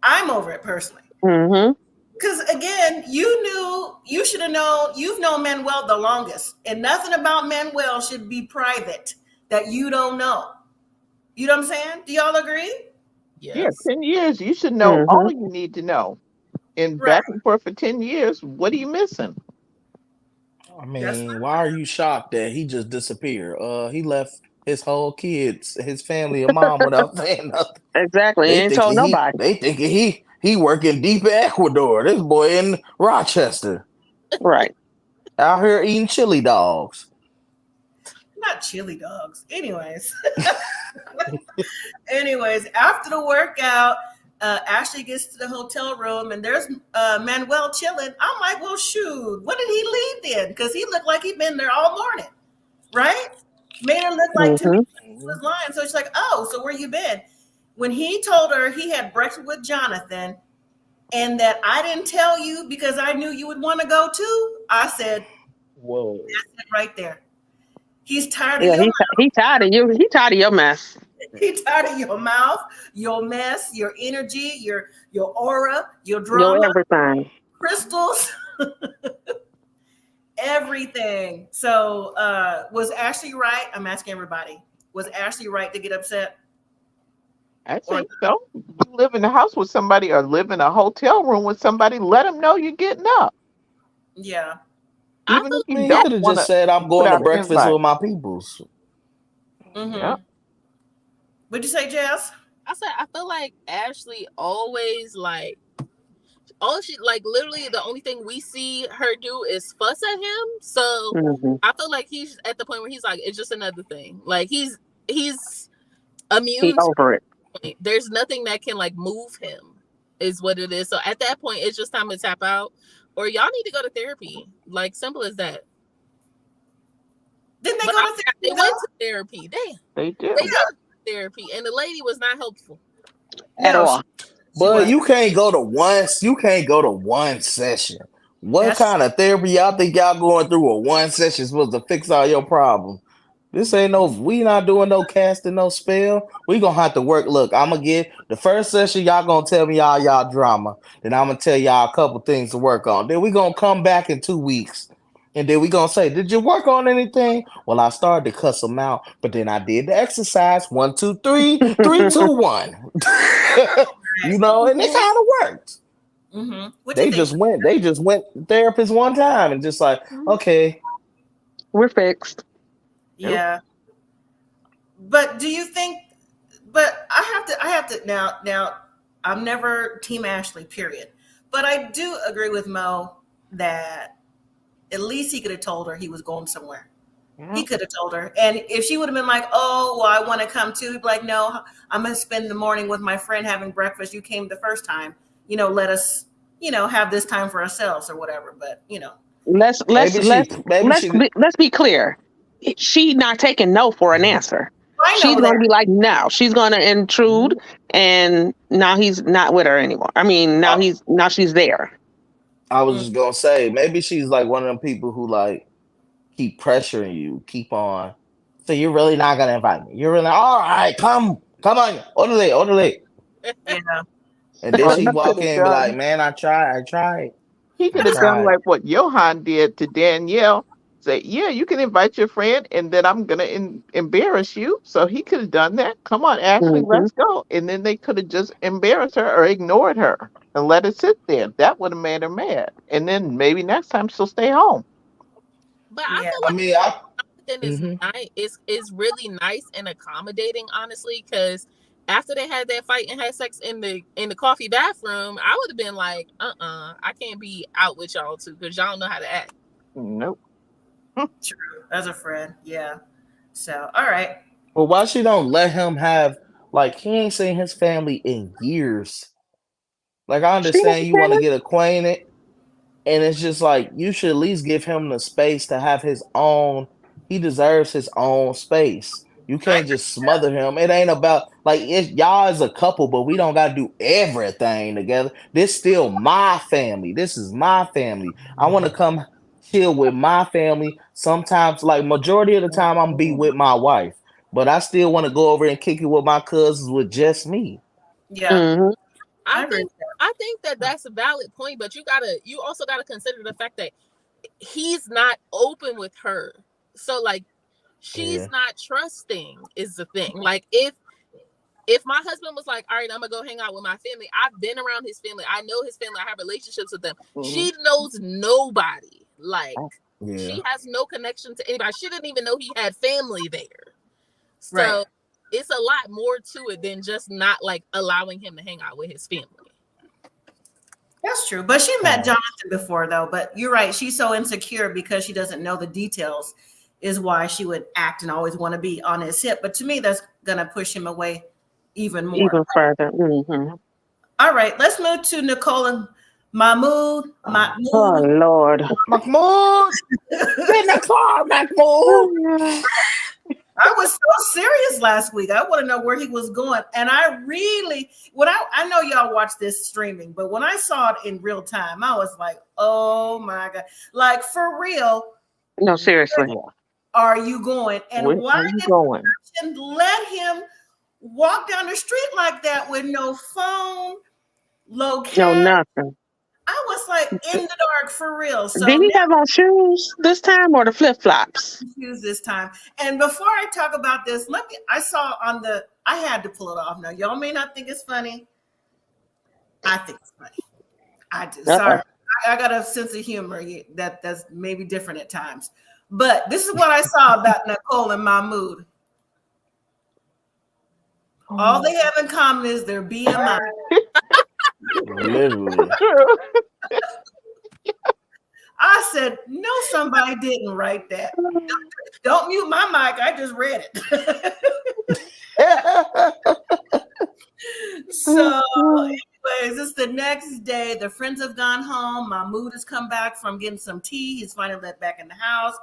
I'm over it personally. Mm-hmm. Because again, you should have known, you've known Manuel the longest, and nothing about Manuel should be private that you don't know. You know what I'm saying? Do y'all agree? Yes. Yeah, 10 years. You should know all you need to know. And back and forth for 10 years, what are you missing? I mean, why are you shocked that he just disappeared? He left his whole kids, his family, and mom without saying nothing. Exactly. He ain't told nobody. They thinking he working deep in Ecuador. This boy in Rochester. Right. Out here eating chili dogs. Not chili dogs. Anyways. After the workout, Ashley gets to the hotel room and there's Manuel chilling. I'm like, well, shoot, what did he leave then? Because he looked like he'd been there all morning, right? Made her look like to me he was lying. So she's like, oh, so where you been? When he told her he had breakfast with Jonathan and that I didn't tell you because I knew you would want to go too, I said, whoa, that's it right there. He's tired of He's tired of you. He's tired of your mess. He's tired of your mouth, your mess, your energy, your aura, your drama, your everything, crystals, everything. So was Ashley right? I'm asking everybody. Was Ashley right to get upset? I think so. You live in a house with somebody or live in a hotel room with somebody, let them know you're getting up. Yeah. Even if you could have just said, I'm going to breakfast with my peoples. Yeah. What'd you say, Jess? I said, I feel like Ashley always literally the only thing we see her do is fuss at him. So I feel like he's at the point where he's like, it's just another thing. Like he's immune. He's over it. There's nothing that can like move him, is what it is. So at that point, it's just time to tap out, or y'all need to go to therapy. Like simple as that. Didn't they go to therapy? They went to therapy. Damn. They did. They got therapy, and the lady was not helpful at all. But you can't go to one session. What kind of therapy y'all think y'all going through a one session supposed to fix all your problems? This ain't we not doing no casting, no spell. We gonna have to work. Look, I'm gonna get the first session. Y'all gonna tell me y'all drama. Then I'm gonna tell y'all a couple things to work on. Then we gonna come back in 2 weeks. And then we gonna say, did you work on anything? Well, I started to cuss them out, but then I did the exercise. 1, 2, 3, 3, 2, 1. You know, and it kind of worked. They just went therapist one time and just like, okay, we're fixed. Yeah. But do you think? But I have to now. I'm never Team Ashley, period. But I do agree with Mo that at least he could have told her he was going somewhere. Yeah. He could have told her. And if she would have been like, oh, well, I want to come too, he'd be like, no, I'm going to spend the morning with my friend having breakfast. You came the first time, let us, have this time for ourselves or whatever. But, let's be clear. She's not taking no for an answer. She's going to be like, no, she's going to intrude. And now he's not with her anymore. I mean, now she's there. I was just gonna say, maybe she's like one of them people who like keep pressuring you, keep on. So you're really not gonna invite me. You're really all right. Come on, order. Yeah. And then she walk in and be like, "Man, I tried." He could have done like what Johan did to Danielle. Say, yeah, you can invite your friend, and then I'm gonna embarrass you. So he could have done that. Come on, Ashley, let's go. And then they could have just embarrassed her or ignored her and let it sit there. That would have made her mad. And then maybe next time she'll stay home. But I feel like it's really nice and accommodating, honestly, because after they had that fight and had sex in the coffee bathroom, I would have been like, I can't be out with y'all too because y'all don't know how to act. Nope. True. As a friend, yeah. So, all right. Well, why she don't let him have, like, he ain't seen his family in years. Like, I understand you want to get acquainted, and it's just like, you should at least give him the space to have his own, he deserves his own space. You can't just smother him. It ain't about, like, y'all as a couple, but we don't got to do everything together. This still my family. This is my family. I want to come chill with my family. Sometimes, like majority of the time, I'm be with my wife, but I still want to go over and kick it with my cousins with just me. Yeah, I think I think that that's a valid point, but you also gotta consider the fact that he's not open with her. So like she's not trusting is the thing. Like if my husband was like, all right, I'm gonna go hang out with my family. I've been around his family. I know his family. I have relationships with them. She knows nobody. Like she has no connection to anybody. She didn't even know he had family there. So it's a lot more to it than just not like allowing him to hang out with his family. That's true. But she met Jonathan before though. But you're right. She's so insecure because she doesn't know the details is why she would act and always want to be on his hip. But to me, that's going to push him away even more. Even further. Mm-hmm. All right. Let's move to Nicole and Mahmoud. Oh, Lord. Mahmoud. In the car, Mahmoud. I was so serious last week. I want to know where he was going. And I really, I know y'all watch this streaming, but when I saw it in real time, I was like, oh my God. Like for real. No, seriously. Where are you going? And why did you let him walk down the street like that with no phone, no nothing? I was like in the dark for real. So did he have on shoes this time or the flip-flops? Shoes this time. And before I talk about this, I had to pull it off. Now, y'all may not think it's funny. I think it's funny. I do. Sorry. I got a sense of humor that's maybe different at times. But this is what I saw about Nicole and Mahmoud. All they have in common is their BMI. Literally. I said, no, somebody didn't write that. Don't mute my mic. I just read it. So, anyways, it's the next day. The friends have gone home. Mahmoud has come back from getting some tea. He's finally let back in the house.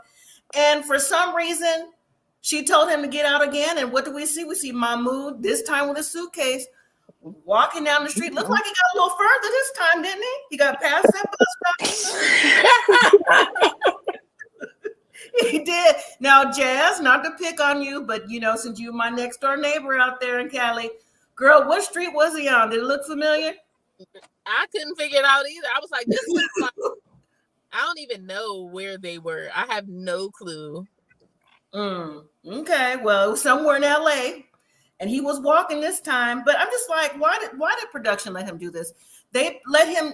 And for some reason, she told him to get out again. And what do we see? We see Mahmoud, this time with a suitcase, walking down the street. Looked like he got a little further this time, didn't he? He got past that bus stop. He did. Now, Jazz, not to pick on you, but since you're my next door neighbor out there in Cali, girl, what street was he on? Did it look familiar? I couldn't figure it out either. I was like, this looks like I don't even know where they were. I have no clue. Okay, well, it was somewhere in LA. And he was walking this time, but I'm just like, why did production let him do this? They let him,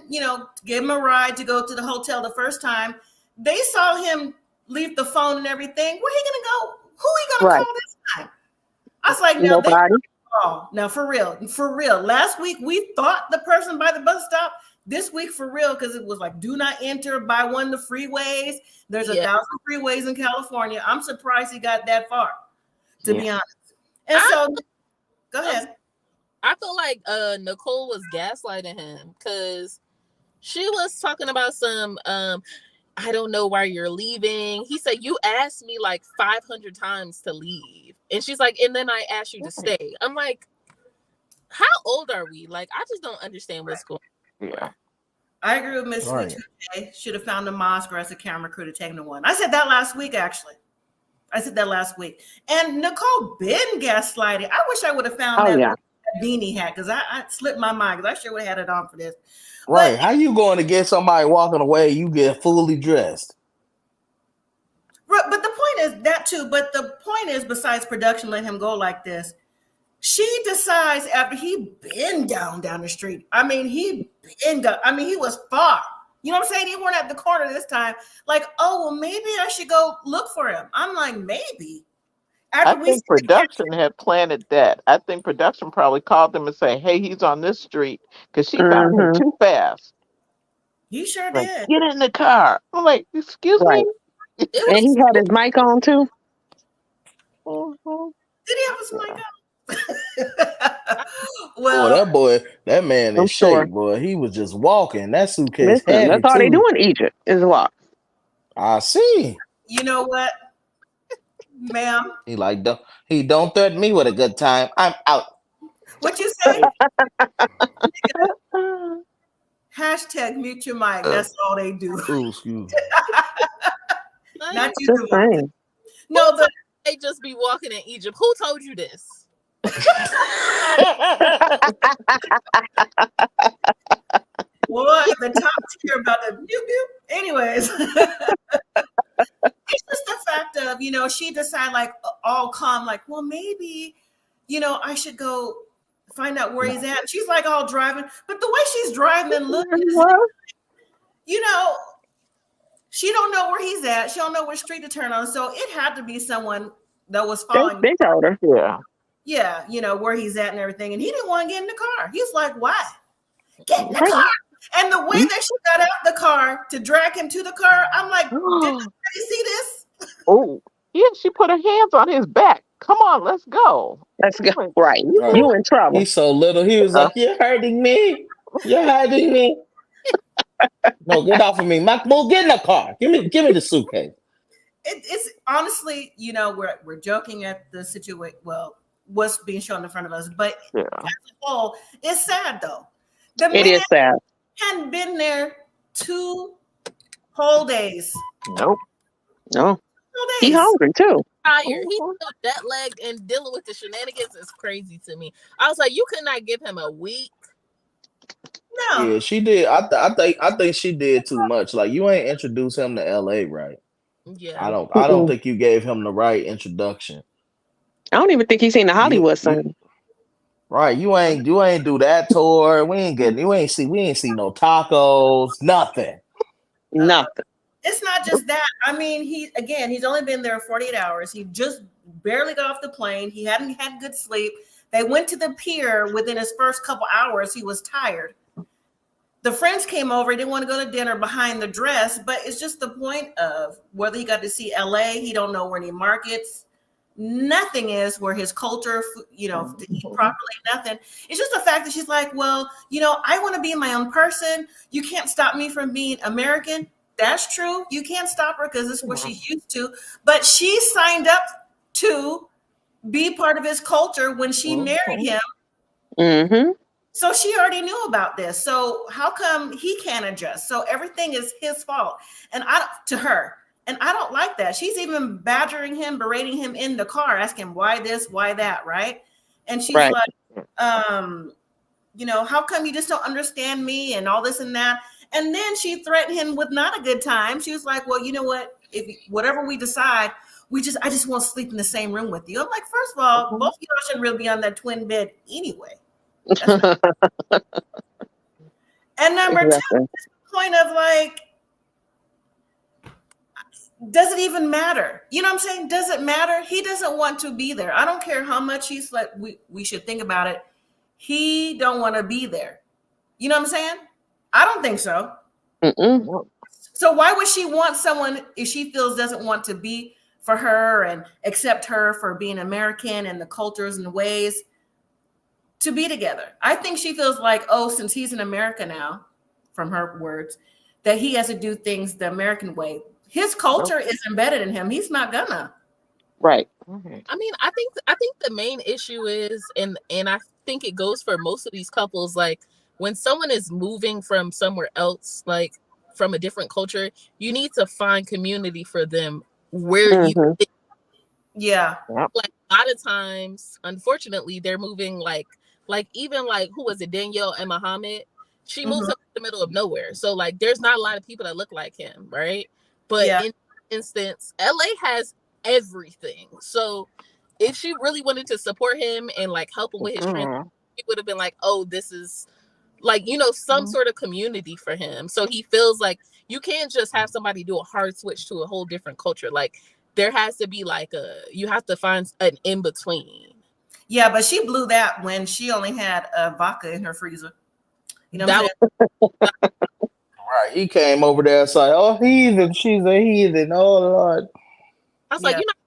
give him a ride to go to the hotel the first time. They saw him leave the phone and everything. Where he gonna go? Who he gonna call this time? I was like, no, nobody. Now for real. Last week we thought the person by the bus stop. This week for real, because it was like, do not enter by one of the freeways. There's 1,000 freeways in California. I'm surprised he got that far, to be honest. And so. Go ahead. I feel like Nicole was gaslighting him because she was talking about some I don't know why you're leaving. He said, you asked me like 500 times to leave. And she's like, and then I asked you to stay. I'm like, how old are we? Like, I just don't understand what's going on. Yeah. I agree with Miss Lee today. Should have found a mosque or as a camera crew to take the one. I said that last week, actually. And Nicole been gaslighting. I wish I would have found that beanie hat because I slipped my mind because I sure would have had it on for this. Right. How you going to get somebody walking away? You get fully dressed. Right, but the point is that too. But the point is, besides production, let him go like this. She decides after he been down the street. I mean, he was far. You know what I'm saying? He weren't at the corner this time. Like, oh, well, maybe I should go look for him. I'm like, maybe. I think production had planted that. I think production probably called them and say, hey, he's on this street because she found him too fast. He sure did. Get in the car. I'm like, excuse me? And he had his mic on too? Did he have his mic on? That man in shape, boy. He was just walking. That suitcase. That's all they do in Egypt is walk. I see. You know what, ma'am? He don't threaten me with a good time. I'm out. What you say? Hashtag mute your mic. That's all they do. Ooh, excuse me. Not you. No, but they just be walking in Egypt. Who told you this? Boy, the top tier about to pew pew. Anyways, it's just the fact of, she decided like all calm, like, well, maybe, I should go find out where he's at. She's like all driving, but the way she's driving and looking, she don't know where he's at. She don't know which street to turn on. So it had to be someone that was following. They told her. Yeah. Where he's at and everything. And he didn't want to get in the car. He's like, why? Get in the car. And the way that she got out the car to drag him to the car, I'm like, did you see this? Oh, yeah, she put her hands on his back. Come on, let's go. Let's go. Right. You in trouble. He's so little. He was like, you're hurting me. You're hurting me. No, get off of me. Mahmoud, get in the car. Give me the suitcase. It's honestly, we're joking at the situation. Well, what's being shown in front of us, but as a whole, it's sad though. It is sad. Hadn't been there 2 whole days. Nope. No. He hungry too. Tired. He's so jet lagged and dealing with the shenanigans is crazy to me. I was like, you could not give him a week. No. Yeah, she did. I think she did too much. Like, you ain't introduced him to LA, right? Yeah. I don't think you gave him the right introduction. I don't even think he's seen the Hollywood sign. Right. You ain't do that tour. We ain't see no tacos, nothing. Nothing. It's not just that. I mean, he's only been there 48 hours. He just barely got off the plane. He hadn't had good sleep. They went to the pier within his first couple hours. He was tired. The friends came over. He didn't want to go to dinner behind the dress, but it's just the point of whether he got to see LA. He don't know where any markets. Nothing is where his culture, to eat properly, nothing. It's just the fact that she's like, well, I want to be my own person. You can't stop me from being American. That's true. You can't stop her because this is what she's used to. But she signed up to be part of his culture when she married him. Mm-hmm. So she already knew about this. So how come he can't adjust? So everything is his fault. And to her. And I don't like that. She's even badgering him, berating him in the car, asking him why this, why that, right? And she's like, how come you just don't understand me and all this and that? And then she threatened him with not a good time. She was like, well, you know what? If whatever we decide, I just want to sleep in the same room with you. I'm like, first of all, both of you shouldn't really be on that twin bed anyway. And number two, the point of like, does it even matter? You know what I'm saying? Does it matter? He doesn't want to be there. I don't care how much he's like, we should think about it. He don't want to be there. You know what I'm saying? I don't think so. Mm-mm. So why would she want someone if she feels doesn't want to be for her and accept her for being American and the cultures and the ways to be together? I think she feels like, since he's in America now, from her words, that he has to do things the American way. His culture is embedded in him. He's not gonna. Right. I mean, I think the main issue is, and I think it goes for most of these couples, like when someone is moving from somewhere else, like from a different culture, you need to find community for them where you. Yeah. Like a lot of times, unfortunately, they're moving like even like who was it, Danielle and Muhammad? She moves up in the middle of nowhere, so like there's not a lot of people that look like him, right? But in instance, LA has everything. So if she really wanted to support him and like help him with his transition, she would have been like, this is like, some sort of community for him. So he feels like you can't just have somebody do a hard switch to a whole different culture. Like there has to be like you have to find an in between. Yeah, but she blew that when she only had vodka in her freezer. You know what I'm saying? Right, he came over there and said, heathen, she's a heathen, oh Lord. I was like, you're not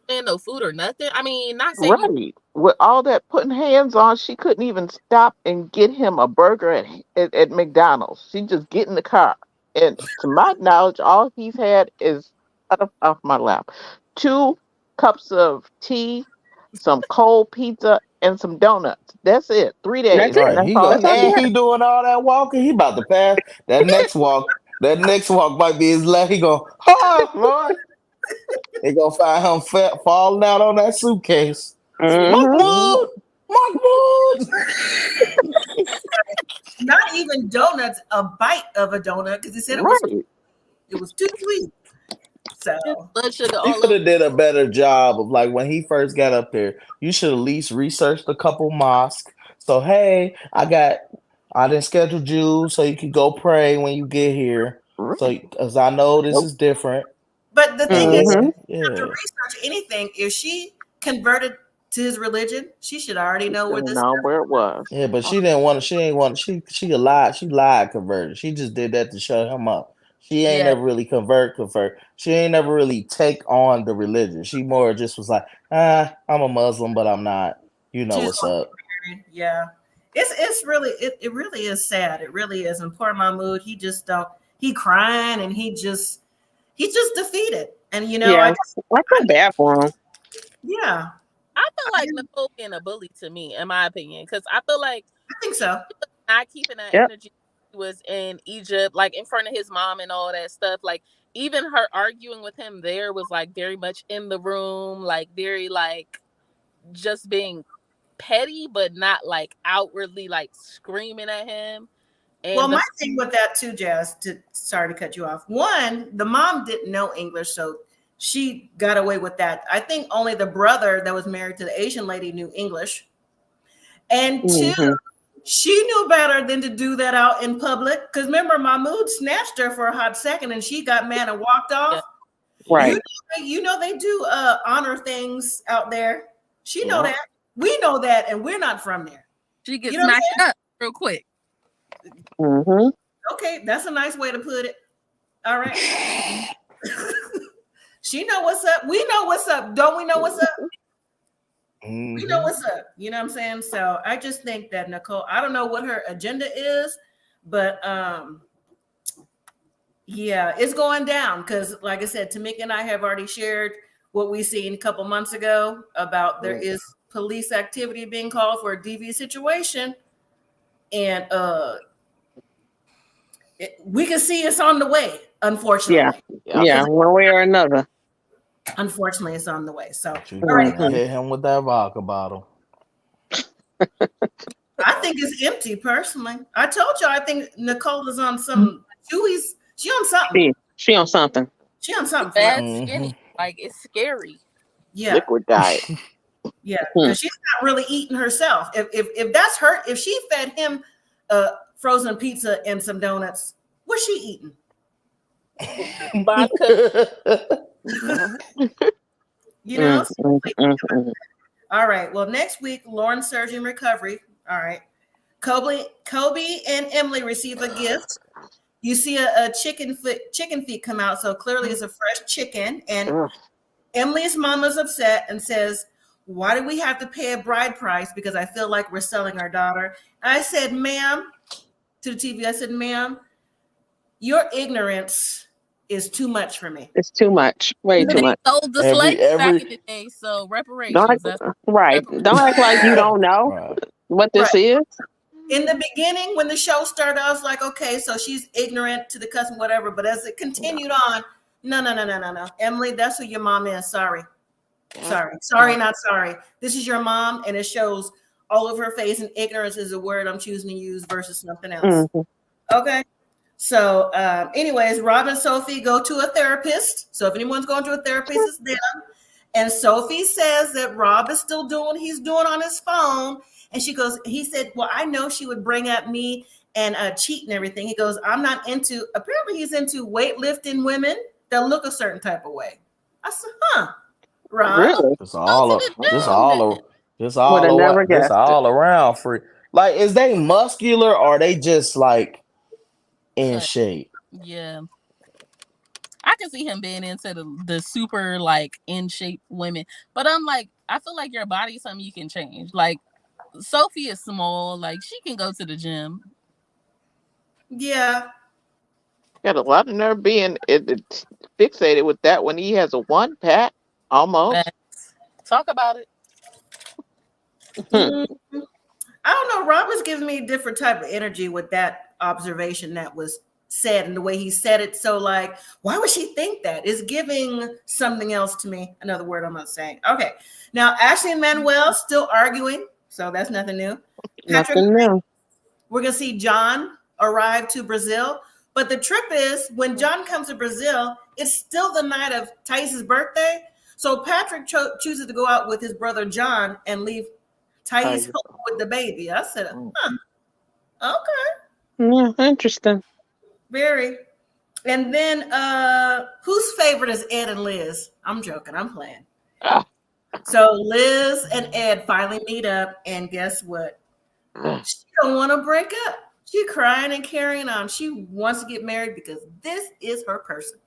saying no food or nothing. I mean, not saying right. With all that putting hands on, she couldn't even stop and get him a burger at McDonald's. She just get in the car. And to my knowledge, all he's had is off my lap. 2 cups of tea, some cold pizza, and some donuts. That's it. 3 days. That's it. Right. He doing all that walking. He about to pass. That next walk might be his left. He go, Lord. They gonna find him falling out on that suitcase. Mahmoud. Not even even donuts a bite of a donut because he said it was too sweet. So blood sugar he all could have did a better job of like when he first got up there. You should at least researched a couple mosques. So hey, I didn't schedule you so you can go pray when you get here. So because I know this is different. But the thing is, you have to research anything. If she converted to his religion, she should already know where it was. Yeah, but she didn't want to. She ain't want. She lied. She lied. Converted. She just did that to shut him up. She ain't never really convert. She ain't never really take on the religion. She more just was like, I'm a Muslim, but I'm not. You know what's up? Yeah, it's really it really is sad. It really is. And poor Mahmoud, he just don't. He crying and he just defeated. And you know, I feel bad for him. Yeah. I feel like Nicole being a bully to me, in my opinion, because I feel like I think so. Not keeping that energy. He was in Egypt, like in front of his mom and all that stuff. Like even her arguing with him there was like very much in the room, like very like just being petty, but not like outwardly like screaming at him. And well, my thing with that too, Jazz. Sorry to cut you off. One, the mom didn't know English, so she got away with that. I think only the brother that was married to the Asian lady knew English. And two, she knew better than to do that out in public. Because remember, Mahmoud snatched her for a hot second and she got mad and walked off. Right. You know they do honor things out there. She know that. We know that, and we're not from there. She gets smacked up real quick. Okay, that's a nice way to put it. All right. She know what's up. We know what's up. Don't we know what's up? We know what's up. You know what I'm saying? So I just think that Nicole, I don't know what her agenda is, but yeah, it's going down because, like I said, Tamika and I have already shared what we seen a couple months ago about there is police activity being called for a devious situation, and we can see it's on the way. Unfortunately, yeah, one way or another. Unfortunately, it's on the way. So, all right, hit him with that vodka bottle. I think it's empty. Personally, I told you I think Nicole is on some. She on something. She on something. She on something. Bad skinny. Like it's scary. Yeah. Liquid diet. Yeah, because she's not really eating herself. If that's her, if she fed him frozen pizza and some donuts, what's she eating? Vodka. You know. All right. Well, next week, Loren's surgery and recovery. All right. Kobe and Emily receive a gift. You see a chicken feet come out, so clearly it's a fresh chicken. And Emily's mama's upset and says, "Why do we have to pay a bride price? Because I feel like we're selling our daughter." And I said, "Ma'am," to the TV, I said, "Ma'am, your ignorance is too much for me. It's too much. Way too much." Sold the slaves back in the day, so reparations. Don't act like you don't know what this is. In the beginning, when the show started, I was like, okay, so she's ignorant to the custom, whatever. But as it continued on, no. Emily, that's who your mom is. Sorry, not sorry. This is your mom, and it shows all over her face, and ignorance is a word I'm choosing to use versus something else. Okay. So anyways, Rob and Sophie go to a therapist. So if anyone's going to a therapist, it's them. And Sophie says that Rob is still doing what he's doing on his phone. And he said, well, I know she would bring at me and cheat and everything. He goes, apparently he's into weightlifting women that look a certain type of way. I said, Rob. Really? Just all around free. Like, is they muscular or are they just like in shape? Yeah. I can see him being into the super like in shape women. But I'm like, I feel like your body's something you can change. Like Sophie is small, like she can go to the gym. Yeah. Got a lot of nerve being fixated with that when he has a 1-pack almost. Talk about it. I don't know. Rob was giving me a different type of energy with that observation that was said and the way he said it. So like, why would she think that? It's giving something else to me. Another word I'm not saying. Okay. Now, Ashley and Manuel still arguing. So that's nothing new. Nothing new. We're going to see John arrive to Brazil. But the trip is when John comes to Brazil, it's still the night of Thais' birthday. So Patrick chooses to go out with his brother John and leave Thais home with the baby. I said, okay. Yeah, interesting. Very. And then whose favorite is Ed and Liz? I'm joking. I'm playing. So Liz and Ed finally meet up, and guess what? She don't want to break up. She crying and carrying on. She wants to get married because this is her person.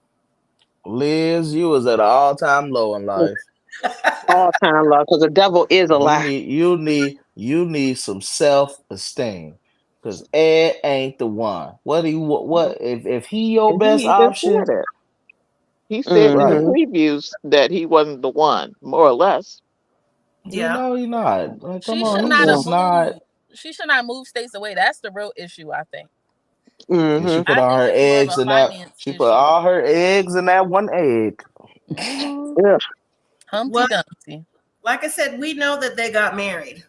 Liz, you was at an all-time low in life. All-time low, because the devil is a lie. You need some self-esteem. Because Ed ain't the one. What if he your best option? He said in the previews that he wasn't the one, more or less. Yeah, no, he's not. Like, She should not move states away. That's the real issue, I think. She put all her eggs in that. She put all her eggs in that one egg. Humpty Dumpty. Like I said, we know that they got married.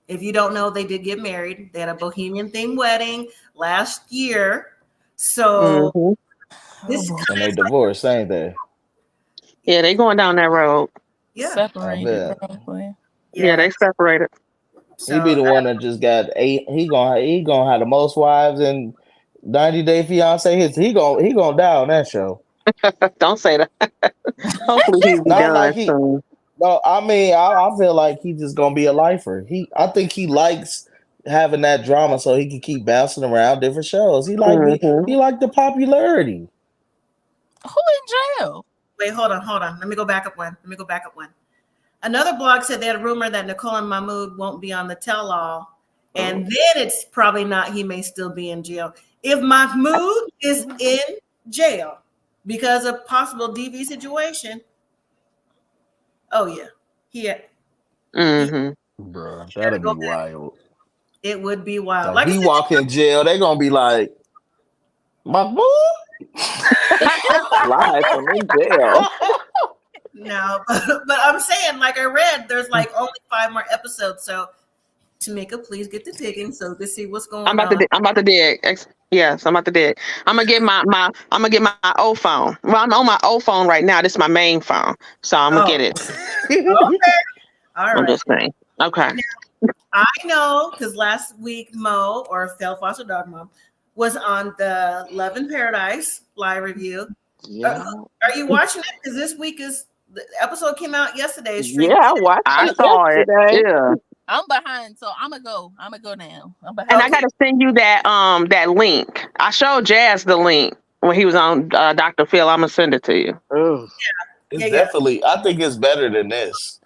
If you don't know, they did get married. They had a bohemian themed wedding last year. So and they divorced, ain't they? Yeah, they going down that road. Yeah, separated. Yeah, they separated. So, he be the one that just got 8. He gonna have the most wives in 90 Day Fiancé. He gonna die on that show. Don't say that. Hopefully he's done soon. No, I mean, I feel like he's just gonna be a lifer. I think he likes having that drama, so he can keep bouncing around different shows. He like the popularity. Who in jail? Wait, hold on. Let me go back up one. Another blog said they had a rumor that Nicole and Mahmoud won't be on the tell-all, and then it's probably not. He may still be in jail. If Mahmoud is in jail because of possible DV situation. Oh yeah, Bro, that'd be wild. It would be wild. Like he walk in jail, they gonna be like, Mahmoud, live from in jail. No, but I'm saying, like I read, there's like only 5 more episodes. So Tamika, please get the digging so to see what's going on. I'm about to dig. Yes, I'm about to dig. I'm gonna get my old phone. Well, I'm on my old phone right now. This is my main phone, so I'm gonna get it. Okay. All right. I'm just saying. Okay. Now, I know because last week Mo or Phil Foster Dog Mom was on the Love in Paradise live review. Yeah. Are you watching it? Because this week the episode came out yesterday. Yeah, I watched it. I saw it. Yeah. I'm behind, so I'm gonna go now. I'm behind. And I gotta send you that link. I showed Jazz the link when he was on Dr. Phil. I'm gonna send it to you. Oh. It's definitely. I think it's better than this.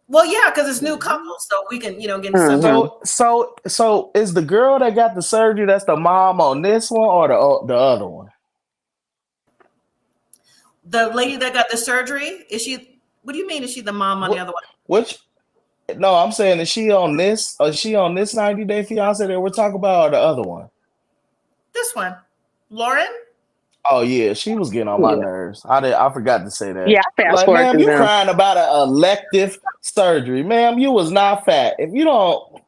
Well, yeah, because it's new couples, so we can, get into So is the girl that got the surgery that's the mom on this one or the other one? The lady that got the surgery, is she? What do you mean? Is she the mom on the other one? Which? No, I'm saying is she on this? Is she on this 90 Day Fiancé that we're talking about, or the other one? This one, Loren. Oh yeah, she was getting on my nerves. I forgot to say that. Yeah, ma'am, you crying about an elective surgery, ma'am. You was not fat. If you don't,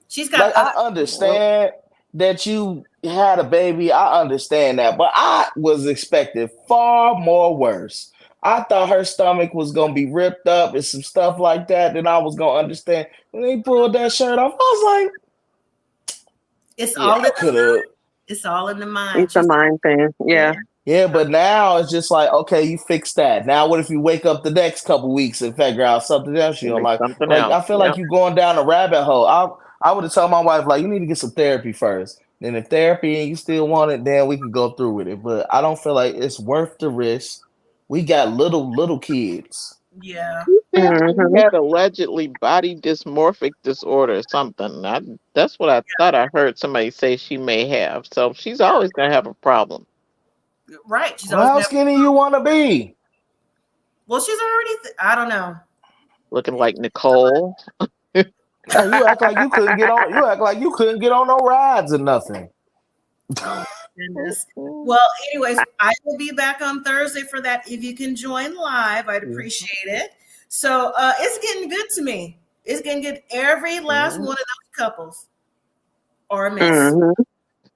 she's got. I understand that you had a baby. I understand that, but I was expecting far more worse. I thought her stomach was gonna be ripped up and some stuff like that. Then I was gonna understand. When they pulled that shirt off, I was like, "It's all in the mind. It's all in the mind. It's a mind thing." Yeah. Yeah, but now it's just like, okay, you fix that. Now, what if you wake up the next couple weeks and figure out something else you don't like? I feel like you're going down a rabbit hole. I would have told my wife, like, you need to get some therapy first. Then if therapy and you still want it, then we can go through with it. But I don't feel like it's worth the risk. We got little kids. Yeah. He had allegedly body dysmorphic disorder or something. That's what I thought I heard somebody say she may have. So she's always going to have a problem. Right. How skinny you want to be? Well, she's already, I don't know. Looking like Nicole. You act like you couldn't get on. You act like you couldn't get on no rides or nothing. Oh, goodness. Well, anyways, I will be back on Thursday for that. If you can join live, I'd appreciate it. So it's getting good to me. It's getting good. Every last one of those couples are a mess.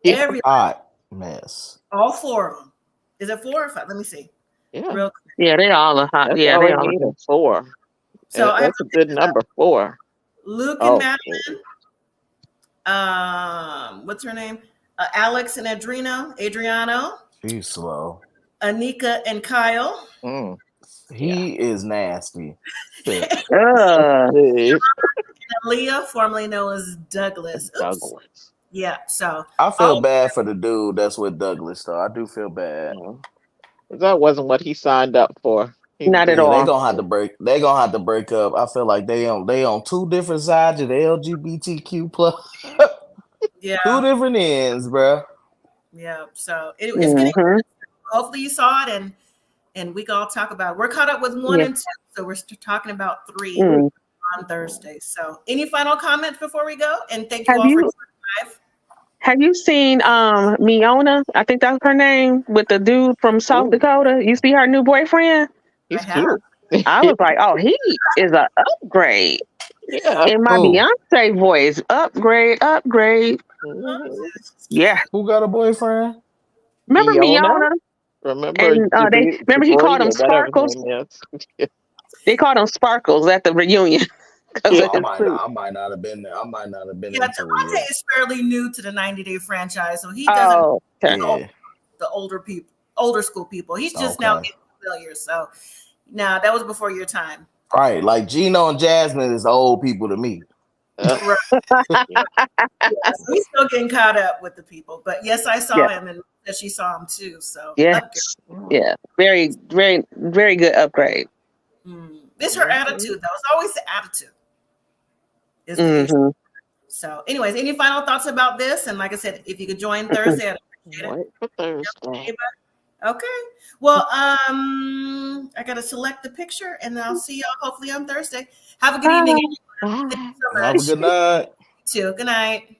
Every hot mess. All 4 of them. Is it 4 or 5? Let me see. Yeah. Real quick. Yeah, they all are hot. That's Yeah, all they I all need are. is 4. So That's a good number, 4. Luke and Madeline. What's her name? Alex and Adriano. She's slow. Anika and Kyle. He is nasty. Leah, formerly known as Douglas. Douglas. Yeah, so I feel bad for the dude that's with Douglas, though. I do feel bad. That wasn't what he signed up for. Not at all. They're gonna have to break. They're gonna have to break up. I feel like they on 2 different sides of the LGBTQ plus. Yeah, 2 different ends, bro. Yeah, so it's getting. Hopefully, you saw it, and we can all talk about it. We're caught up with 1 and 2, so we're talking about 3 on Thursday. So, any final comments before we go? And thank you all for live. Have you seen Miona? I think that's her name, with the dude from South Dakota. You see her new boyfriend? He's cute. I was like, oh, he is an upgrade. Yeah. In my Beyonce voice, upgrade. Yeah. Who got a boyfriend? Remember Miona? Remember he called him Sparkles. They called him Sparkles at the reunion. I might not have been there. Yeah, Devontae is fairly new to the 90-day franchise, so he doesn't know the older school people. He's just now getting familiar. So, now that was before your time. Right, like Geno and Jasmine is old people to me. Right. So he's still getting caught up with the people. But yes, I saw him, and she saw him too. So very, very, very good upgrade. It's her attitude, though. It's always the attitude. So, anyways, any final thoughts about this? And like I said, if you could join Thursday, I'd appreciate it. Okay. Well, I gotta select the picture, and I'll see y'all hopefully on Thursday. Have a good evening. Have a good night. Too. Good night.